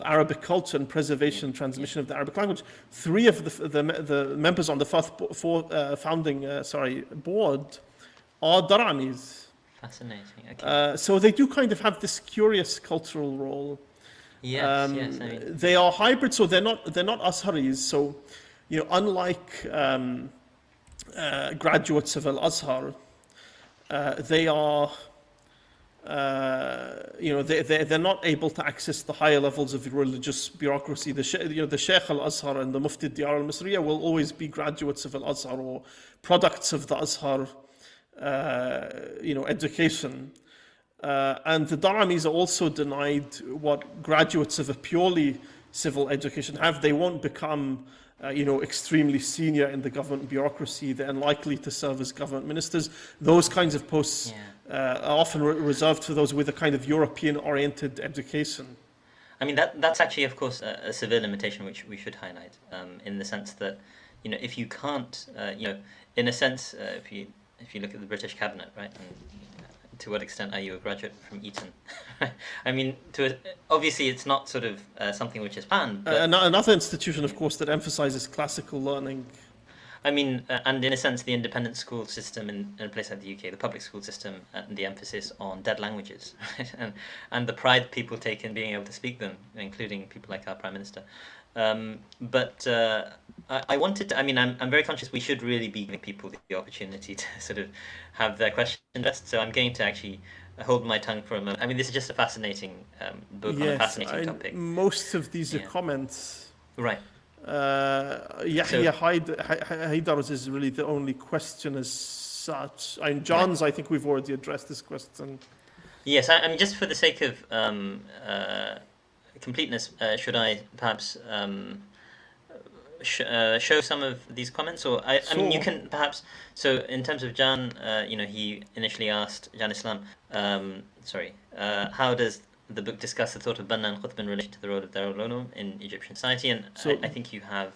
Arabic culture and preservation, transmission of the Arabic language. 3 of the members on the founding board are Daramis. Fascinating. Okay. So they do kind of have this curious cultural role. Yes. They are hybrid, so they're not Azharis. So, unlike graduates of al-Azhar, they are, they're not able to access the higher levels of religious bureaucracy. The Sheikh al-Azhar and the Mufti Diyar al-Misriya will always be graduates of al-Azhar or products of the Azhar, education. And the Daramis are also denied what graduates of a purely civil education have. They won't become, extremely senior in the government bureaucracy. They're unlikely to serve as government ministers. Those kinds of posts are often reserved for those with a kind of European-oriented education. I mean, that's actually, of course, a severe limitation which we should highlight, in the sense that, if you can't, in a sense, if you if you look at the British cabinet, right? And to what extent are you a graduate from Eton? I mean, obviously it's not sort of something which is planned. But another institution, of course, that emphasizes classical learning. I mean, and in a sense, the independent school system in a place like the UK, the public school system, and the emphasis on dead languages, right? And the pride people take in being able to speak them, including people like our Prime Minister. But I wanted to, I mean, I'm very conscious we should really be giving people the opportunity to sort of have their questions addressed. So I'm going to actually hold my tongue for a moment. I mean, this is just a fascinating book on a fascinating topic. Most of these are comments. Right. Yahya Haidar's is really the only question as such. And John's, I think we've already addressed this question. Yes, I mean, just for the sake of completeness, should I perhaps show some of these comments? Or I mean, you can perhaps. So in terms of Jan, he initially asked Jan Islam, how does the book discuss the thought of Banna and Qutb in relation to the role of al-Ulum in Egyptian society? And so, I think you have...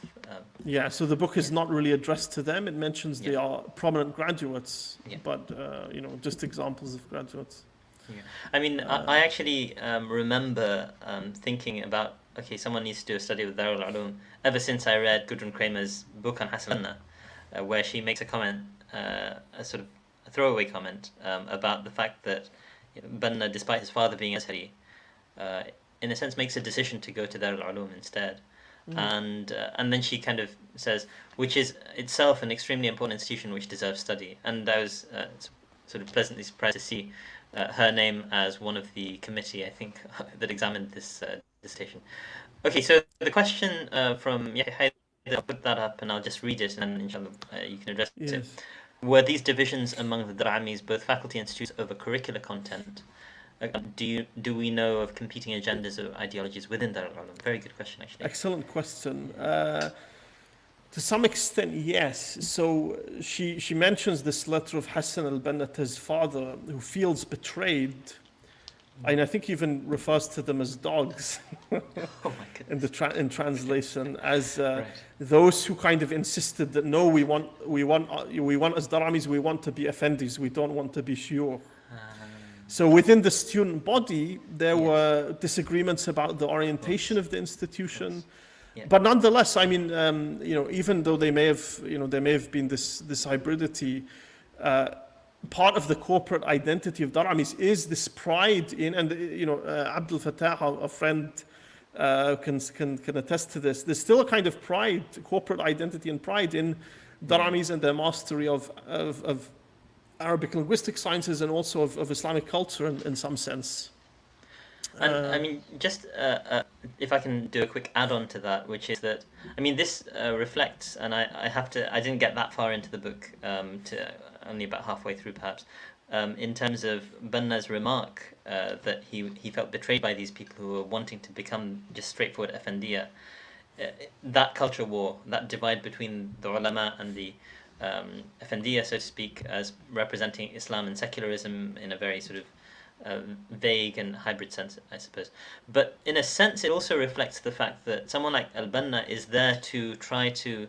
so the book is not really addressed to them. It mentions they are prominent graduates, but, just examples of graduates. Yeah. I mean, I actually remember thinking about, okay, someone needs to do a study of al-Ulum ever since I read Gudrun Kramer's book on Hassan Banna, where she makes a comment, a sort of a throwaway comment, about the fact that Banna, despite his father being Azhari, in a sense makes a decision to go to al-Ulum instead. And then she kind of says, which is itself an extremely important institution which deserves study. And I was sort of pleasantly surprised to see her name as one of the committee, I think, that examined this dissertation. Okay, so the question from Yahya, I'll put that up and I'll just read it, and inshallah you can address it. Were these divisions among the Daramis both faculty and students over curricular content? Do we know of competing agendas or ideologies within Dar al-Ulum? Very good question, actually. Excellent question. To some extent, yes. So she mentions this letter of Hassan al-Banna to his father, who feels betrayed. And I think even refers to them as dogs in translation, as those who kind of insisted that no, we want as Daramis, we want to be Effendis, we don't want to be Shuyukh. So within the student body, there were disagreements about the orientation of the institution. But nonetheless, I mean, even though there may have been this hybridity, part of the corporate identity of Daramis is this pride in, and Abdul Fattah, a friend, can attest to this. There's still a kind of pride, corporate identity and pride in Daramis and their mastery of Arabic linguistic sciences and also of Islamic culture in some sense. And I mean, just if I can do a quick add-on to that, which is that, I mean, this reflects, and I didn't get that far into the book, to only about halfway through perhaps, in terms of Banna's remark that he felt betrayed by these people who were wanting to become just straightforward Effendiya. That culture war, that divide between the ulama and the Effendiya, so to speak, as representing Islam and secularism in a very sort of vague and hybrid sense, I suppose. But in a sense, it also reflects the fact that someone like al-Banna is there to try to,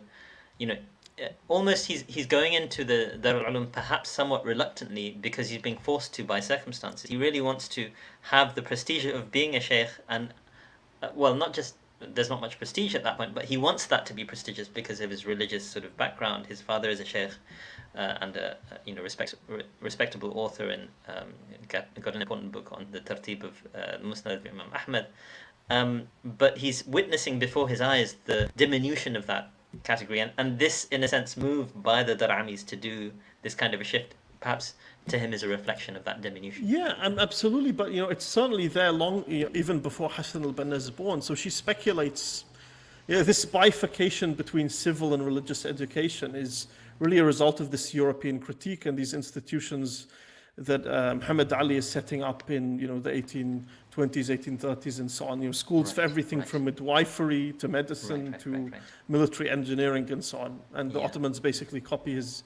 almost he's going into the Dar al-Ulum perhaps somewhat reluctantly because he's being forced to by circumstances. He really wants to have the prestige of being a sheikh, and not just, there's not much prestige at that point, but he wants that to be prestigious because of his religious sort of background. His father is a sheikh and a respectable author, and got an important book on the tartib of Musnad of Imam Ahmad. But he's witnessing before his eyes the diminution of that category, and this, in a sense, move by the Daramis to do this kind of a shift, perhaps to him is a reflection of that diminution. Yeah, absolutely. But it's certainly there long, even before Hassan al-Banna is born. So she speculates, this bifurcation between civil and religious education is really a result of this European critique and these institutions that Muhammad Ali is setting up in the 1820s, 1830s, and so on. Schools for everything from midwifery to medicine to military engineering and so on. And the Ottomans basically copy his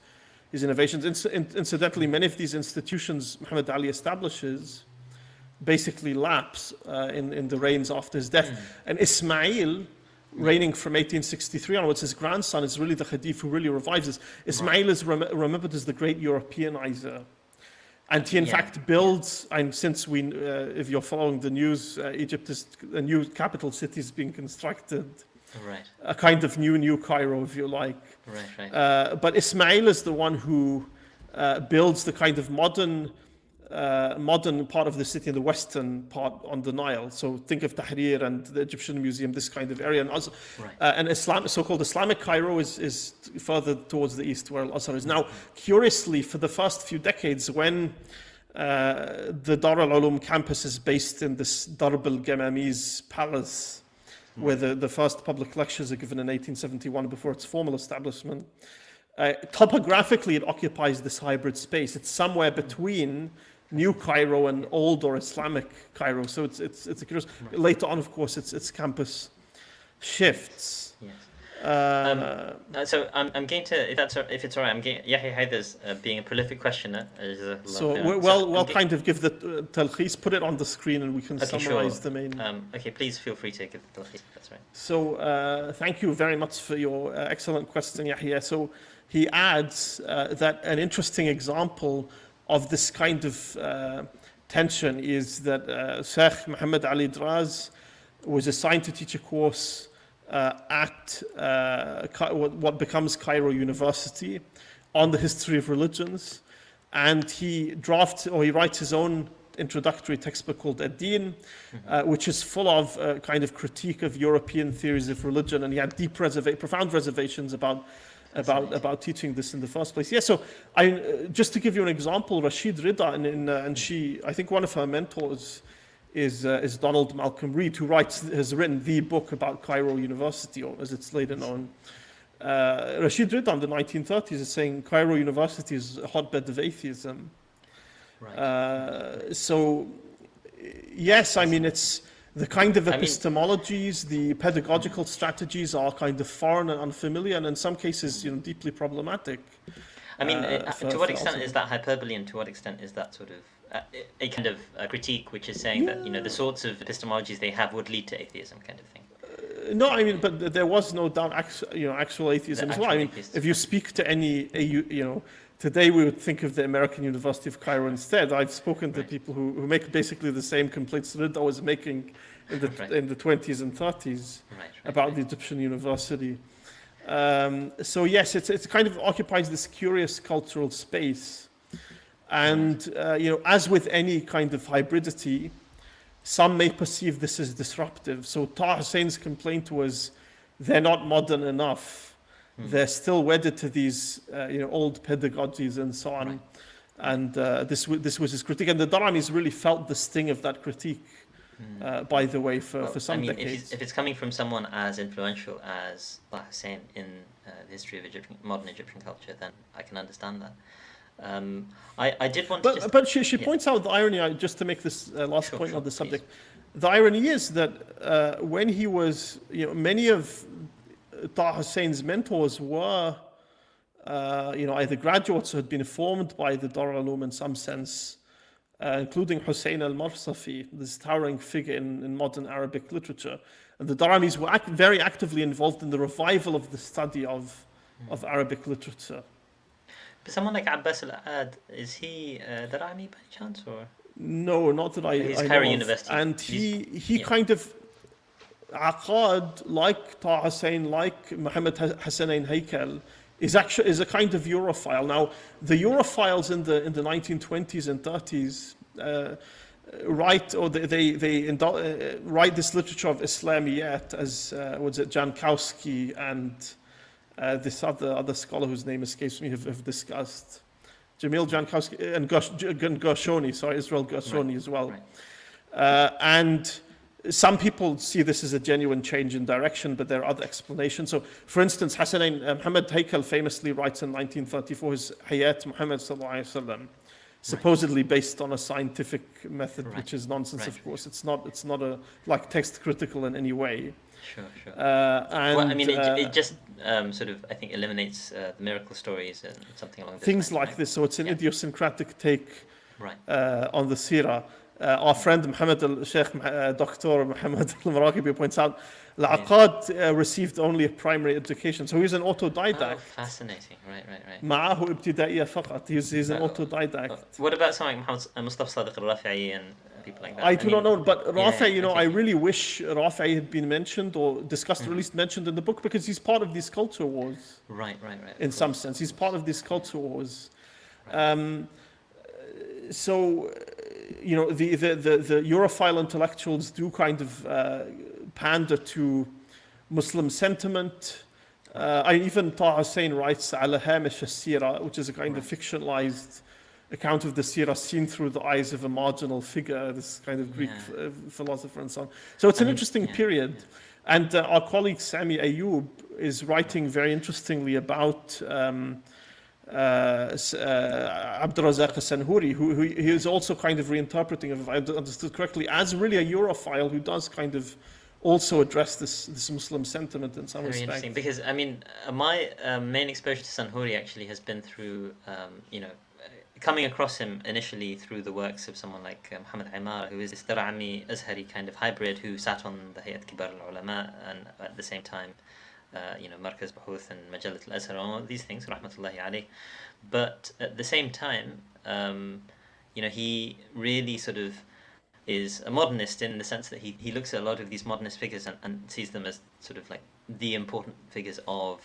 innovations. Incidentally, many of these institutions Muhammad Ali establishes basically lapse in the reigns after his death. And Ismail reigning from 1863 onwards. His grandson is really the Khadif who really revives this. Ismail is remembered as the great Europeanizer. And he, in fact, builds, and since if you're following the news, Egypt is a new capital city is being constructed. Right. A kind of new Cairo, if you like. Right. But Ismail is the one who builds the kind of modern part of the city in the western part on the Nile. So think of Tahrir and the Egyptian Museum, this kind of area. And so-called Islamic Cairo is further towards the east, where al-Azhar is. Now, curiously, for the first few decades, when the Dar al-Ulum campus is based in this Darb al-Gamami's palace, where the first public lectures are given in 1871 before its formal establishment, topographically it occupies this hybrid space. It's somewhere between New Cairo and old or Islamic Cairo. So it's a curious. Later on, of course, its campus shifts. Yes. So I'm going to, if it's all right, I'm going. Yahya Haider's being a prolific questioner. So we'll kind of give the talkhis, put it on the screen, and we can summarize the main. Okay, please feel free to give the talkhis. That's right. So thank you very much for your excellent question, Yahya. So he adds that an interesting example of this kind of tension is that Sheikh Muhammad Ali Draz was assigned to teach a course at what becomes Cairo University on the history of religions, and he writes his own introductory textbook called Ad-Din, which is full of kind of critique of European theories of religion, and he had profound reservations about teaching this in the first place. Yeah, so just to give you an example, Rashid Rida, and I think one of her mentors is Donald Malcolm Reed, who has written the book about Cairo University, or as it's later known. Rashid Rida in the 1930s is saying Cairo University is a hotbed of atheism. Right. So, yes, I mean, it's the kind of epistemologies, the pedagogical strategies are kind of foreign and unfamiliar, and in some cases, deeply problematic. I mean, to what extent is that hyperbole, and to what extent is that sort of a kind of critique, which is saying that the sorts of epistemologies they have would lead to atheism, kind of thing? No, I mean, but there was no doubt, actual atheism as well. I mean, if you speak to any, today we would think of the American University of Cairo instead. I've spoken to people who make basically the same complaints that I was making in the 20s and 30s about the Egyptian university. So yes, it kind of occupies this curious cultural space. And, as with any kind of hybridity, some may perceive this as disruptive. So Taha Hussein's complaint was they're not modern enough. They're still wedded to these, old pedagogies and so on. And this was his critique. And the Daramis really felt the sting of that critique, by the way, for some decades. If it's coming from someone as influential as Taha Hussein in the history of modern Egyptian culture, then I can understand that. I did want to But she points out the irony, just to make this last point on the subject. Please. The irony is that when he was, many of Taha Hussein's mentors were, either graduates who had been formed by the Dar al-Ulum in some sense, including Hussein al-Marsafi, this towering figure in modern Arabic literature. And the Daramis were very actively involved in the revival of the study of Arabic literature. But someone like Abbas al-Aad, is he Darami by chance, or? No, not that I know Cairo of. University. And he kind of, Aqad, like Taha Hussein, like Muhammad Hassanain Haykal, is a kind of Europhile. Now, the Europhiles in the 1920s and 30s write this literature of Islamiyat as Jankowski and this other scholar whose name escapes me have discussed. Jamil Jankowski and Gershoni, Israel Gershoni as well. And some people see this as a genuine change in direction, but there are other explanations. So, for instance, Muhammad Haykal famously writes in 1934 his Hayat Muhammad sallallahu alaihi wasallam, supposedly based on a scientific method, which is nonsense. Of course, it's not like text critical in any way. Sure. And, well, I mean, it just sort of, I think, eliminates the miracle stories and something along those things lines, like this. So it's an idiosyncratic take on the Sirah. our friend Sheikh Dr. Muhammad al-Maraqibi points out, al-Aqad received only a primary education, so he's an autodidact. Oh, fascinating. Right. معه ابتدائية فقط. He's an autodidact. What about someone like Mustafa Sadiq al-Rafi'i and people like that? I do not know, but Rafi'i, okay. I really wish Rafi'i had been mentioned or discussed, or at least mentioned in the book, because he's part of these culture wars. Right. In some sense, he's part of these culture wars. So, the Europhile intellectuals do kind of pander to Muslim sentiment. Even Taha Hussein writes Ala Hamish al-Sira, which is a kind of fictionalized account of the Sira seen through the eyes of a marginal figure, this kind of Greek philosopher and so on. So it's an interesting period. And our colleague Sami Ayoub is writing very interestingly about Abdurrazaq al-Sanhuri, who he is also kind of reinterpreting, if I understood correctly, as really a Europhile who does kind of also address this Muslim sentiment in some respect. Very interesting, because I mean, my main exposure to Sanhuri actually has been through, coming across him initially through the works of someone like Muhammad Aymar, who is this Dar'ami Azhari kind of hybrid who sat on the Hayat Kibar al-Ulama and at the same time, Markaz Buhuth and Majalat al-Azhar and all these things, rahmatullahi alayh. But at the same time, he really sort of is a modernist in the sense that he looks at a lot of these modernist figures and sees them as sort of like the important figures of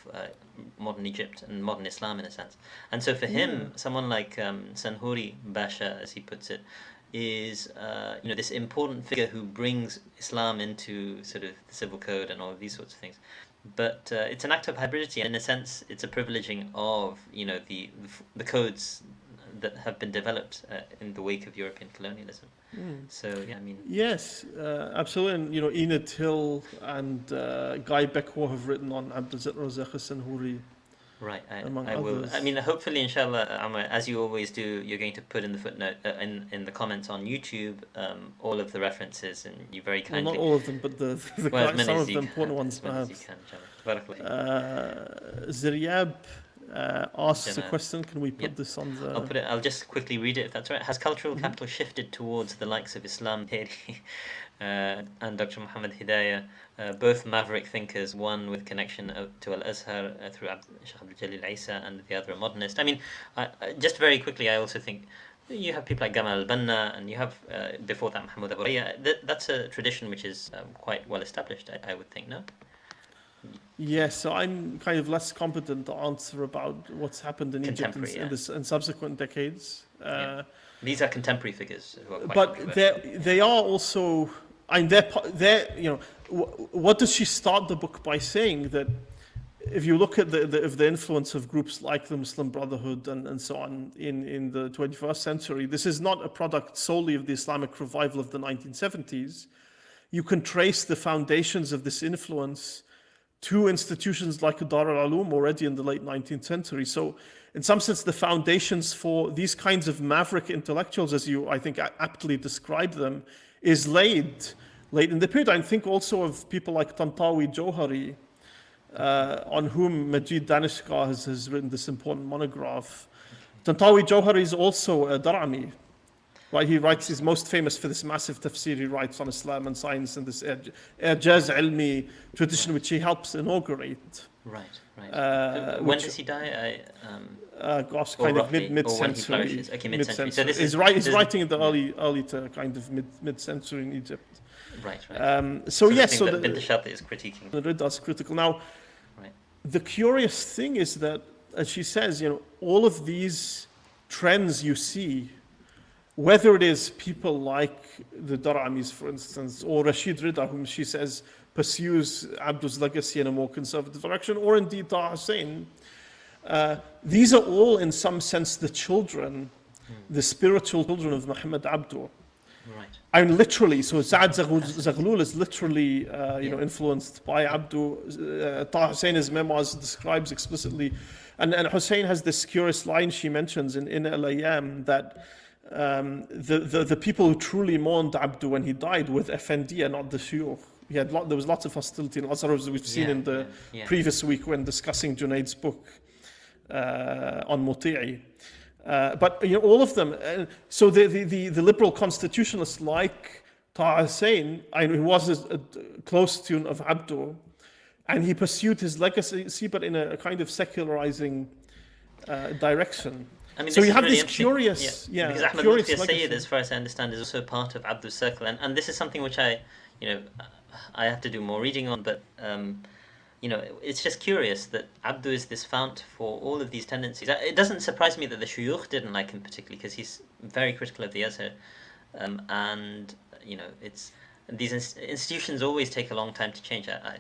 modern Egypt and modern Islam in a sense. And so for him, someone like Sanhuri Basha, as he puts it, is this important figure who brings Islam into sort of the civil code and all of these sorts of things. But it's an act of hybridity, and in a sense it's a privileging of the codes that have been developed in the wake of European colonialism. So yes, absolutely. And Enid Hill and Guy Beckwar have written on Abdurrazaq al-Sanhuri. Right, I others. will. I mean, hopefully, inshallah, as you always do, you're going to put in the footnote in the comments on YouTube all of the references, and you very kindly. Well, not all of them, but some of the important ones. Ziryab asks a question. Can we put this on the? I'll put it. I'll just quickly read it if that's all right. Has cultural capital shifted towards the likes of Islam and Dr. Muhammad Hidayah, both maverick thinkers, one with connection to al-Azhar through Sheikh Abdul Jalil Isa and the other a modernist? I mean, just very quickly, I also think you have people like Gamal al-Banna, and you have before that Muhammad Abu Raya. That's a tradition which is quite well established, I would think, no? Yes, so I'm kind of less competent to answer about what's happened in Egypt in subsequent decades. These are contemporary figures who are quite but they are also. What does she start the book by saying? That if you look at the influence of groups like the Muslim Brotherhood and so on in the 21st century, this is not a product solely of the Islamic revival of the 1970s. You can trace the foundations of this influence to institutions like Dar al-Ulum already in the late 19th century. So in some sense, the foundations for these kinds of maverick intellectuals, as you, I think, aptly describe them, is laid late in the period. I think also of people like Tantawi Johari, on whom Majid Danishkar has written this important monograph. Tantawi Johari is also a Dar'ami. Right, he's most famous for this massive tafsir he writes on Islam and science and this Ijaz Ilmi tradition which he helps inaugurate. Right. When does he die? Kind of mid-century. Okay, mid-century. So he's writing in the early to kind of mid-century in Egypt. Right. So yes, so the Bint Shatta is critiquing. The Rida's critical. Now, the curious thing is that, as she says, all of these trends you see, whether it is people like the Dar'amis, for instance, or Rashid Rida, whom she says pursues Abdul's legacy in a more conservative direction, or indeed Taha Hussein, these are all in some sense the children, the spiritual children of Muhammad Abdu. Right. I mean, literally, so Sa'ad Zaghlul is literally, influenced by Abdu. Taha Hussein, his memoirs describes explicitly, and Hussein has this curious line she mentions in Al-Ayyam that the people who truly mourned Abdu when he died were the Effendiya, not the Shuyukh. There was lots of hostility in Al-Azhar, as we've seen in the previous week when discussing Junaid's book on Muti'i. But all of them. So the liberal constitutionalists like Taha Hussein, who was a close tune of Abdo, and he pursued his legacy, but in a kind of secularizing direction. I mean, so you have really this curious, because Ahmed curious Lutfi legacy. Sayyid, as far as I understand, is also part of Abdu's circle, and this is something which I have to do more reading on, but it's just curious that Abdu is this fount for all of these tendencies. It doesn't surprise me that the shuyukh didn't like him particularly, because he's very critical of the Azhar, and it's these institutions always take a long time to change. I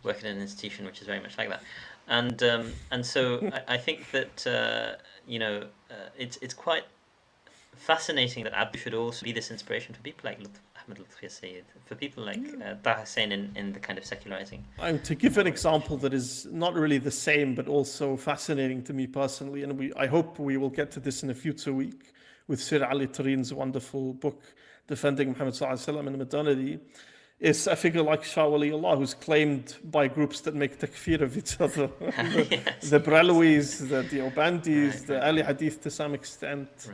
work in an institution which is very much like that, and so I think that it's quite fascinating that Abdu should also be this inspiration for people like Ahmed Lutfi Sayyid, for people like Taha Hussein in the kind of secularizing. To give an example that is not really the same, but also fascinating to me personally, and I hope we will get to this in a future week with Sir Ali Tareen's wonderful book, Defending Muhammad Sallallahu Alaihi Wasallam and Modernity, is a figure like Shah Waliullah, who's claimed by groups that make takfir of each other. The Brelwis, the Deobandis, the Ali Hadith to some extent.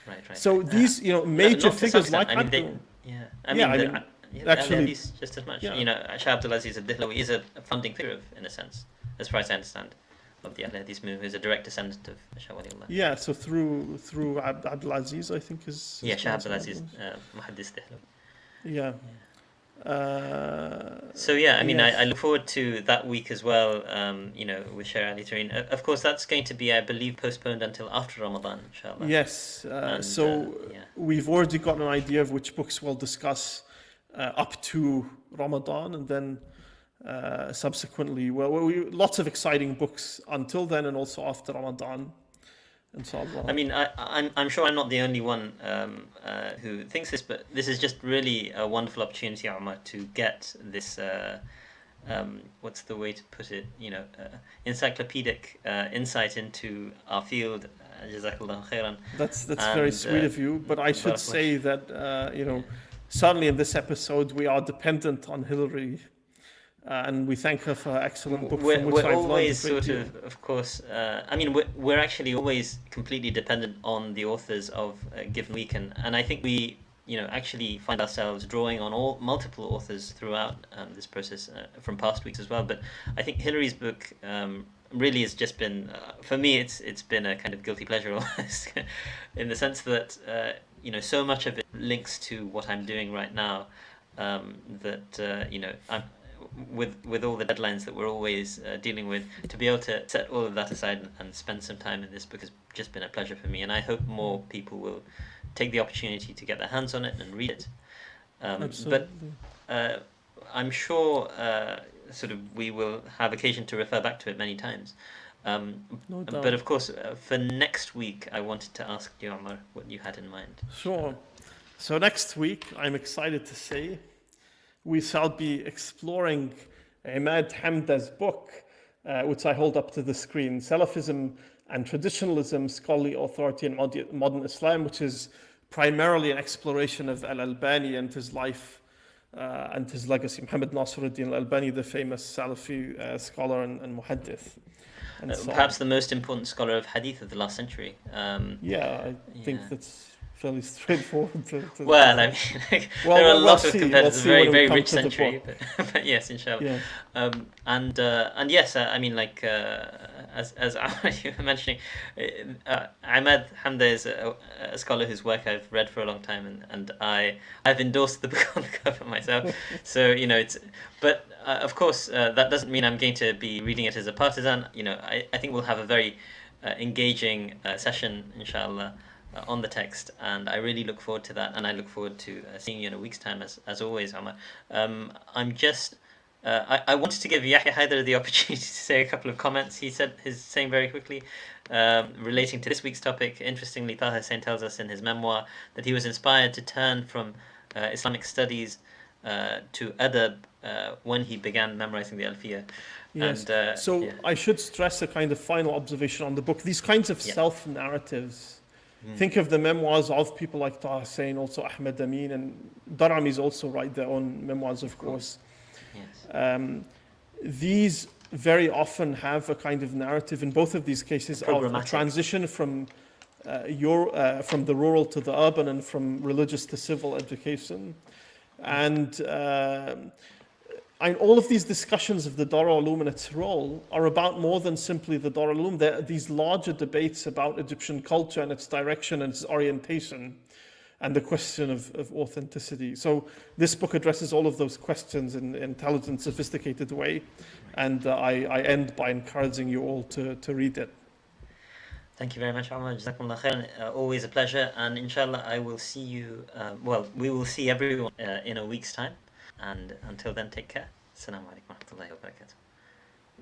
Right. So these, major figures like Abdu. Actually, just as much. Shah Abdul Aziz al-Dihlawi is a founding figure of, in a sense, as far as I understand, of the Ahl Hadith movement, who's a direct descendant of Shah Waliullah. Yeah, so through Abdul Aziz, I think is. Yeah, Shah Abdul Aziz, Muhaddis Dihlawi. Yeah. So I look forward to that week as well. With Sher Ali Tareen. Of course, that's going to be, I believe, postponed until after Ramadan, inshallah. Yes. We've already got an idea of which books we'll discuss up to Ramadan, and then subsequently, lots of exciting books until then, and also after Ramadan. Inshallah. I mean, I'm sure I'm not the only one who thinks this, but this is just really a wonderful opportunity, Omar, to get this, what's the way to put it, encyclopedic insight into our field. Jazakallahu khairan. That's very sweet of you, but I should say that, certainly in this episode, we are dependent on Hilary. And we thank her for her excellent book. We're always of course. We're actually always completely dependent on the authors of a given week, and I think we, actually find ourselves drawing on multiple authors throughout this process from past weeks as well. But I think Hilary's book really has just been, for me, it's been a kind of guilty pleasure almost, in the sense that so much of it links to what I'm doing right now. I'm. With all the deadlines that we're always dealing with, to be able to set all of that aside and spend some time in this book has just been a pleasure for me, and I hope more people will take the opportunity to get their hands on it and read it. But I'm sure we will have occasion to refer back to it many times. No doubt. But of course, for next week, I wanted to ask you, Omar, what you had in mind. Sure. So next week, I'm excited to say, we shall be exploring Imad Hamda's book, which I hold up to the screen, Salafism and Traditionalism, Scholarly Authority in Modern Islam, which is primarily an exploration of al-Albani and his life and his legacy. Muhammad Nasiruddin al-Albani, the famous Salafi scholar and muhaddith. Perhaps the most important scholar of hadith of the last century. I think that's fairly straightforward. There are a lot of competitors, very, very rich century, but yes, inshallah. Yeah. And yes, as you were mentioning, Imad Hamda is a scholar whose work I've read for a long time, and I've endorsed the book on the cover myself. So but of course that doesn't mean I'm going to be reading it as a partisan. I think we'll have a very engaging session, inshallah, on the text, and I really look forward to that, and I look forward to seeing you in a week's time, as always, Omar. I'm just I wanted to give Yahya Haidar the opportunity to say a couple of comments. He said saying very quickly, relating to this week's topic. Interestingly, Taha Hussein tells us in his memoir that he was inspired to turn from Islamic studies to adab when he began memorizing the Alfiya. Yes. And, I should stress a kind of final observation on the book. These kinds of self-narratives. Think of the memoirs of people like Taha Hussein, also Ahmed Amin, and Darami's also write their own memoirs, of course. Yes. These very often have a kind of narrative, in both of these cases, of a transition from from the rural to the urban and from religious to civil education. And all of these discussions of the Dar al-Ulum and its role are about more than simply the Dar al-Ulum. There are these larger debates about Egyptian culture and its direction and its orientation and the question of authenticity. So this book addresses all of those questions in an intelligent, sophisticated way. And I end by encouraging you all to read it. Thank you very much, Omar. Jazakumullah khairan. Always a pleasure. And inshallah, I will see you, we will see everyone in a week's time. And until then, take care. Assalamu alaikum wa rahmatullahi wa barakatuh.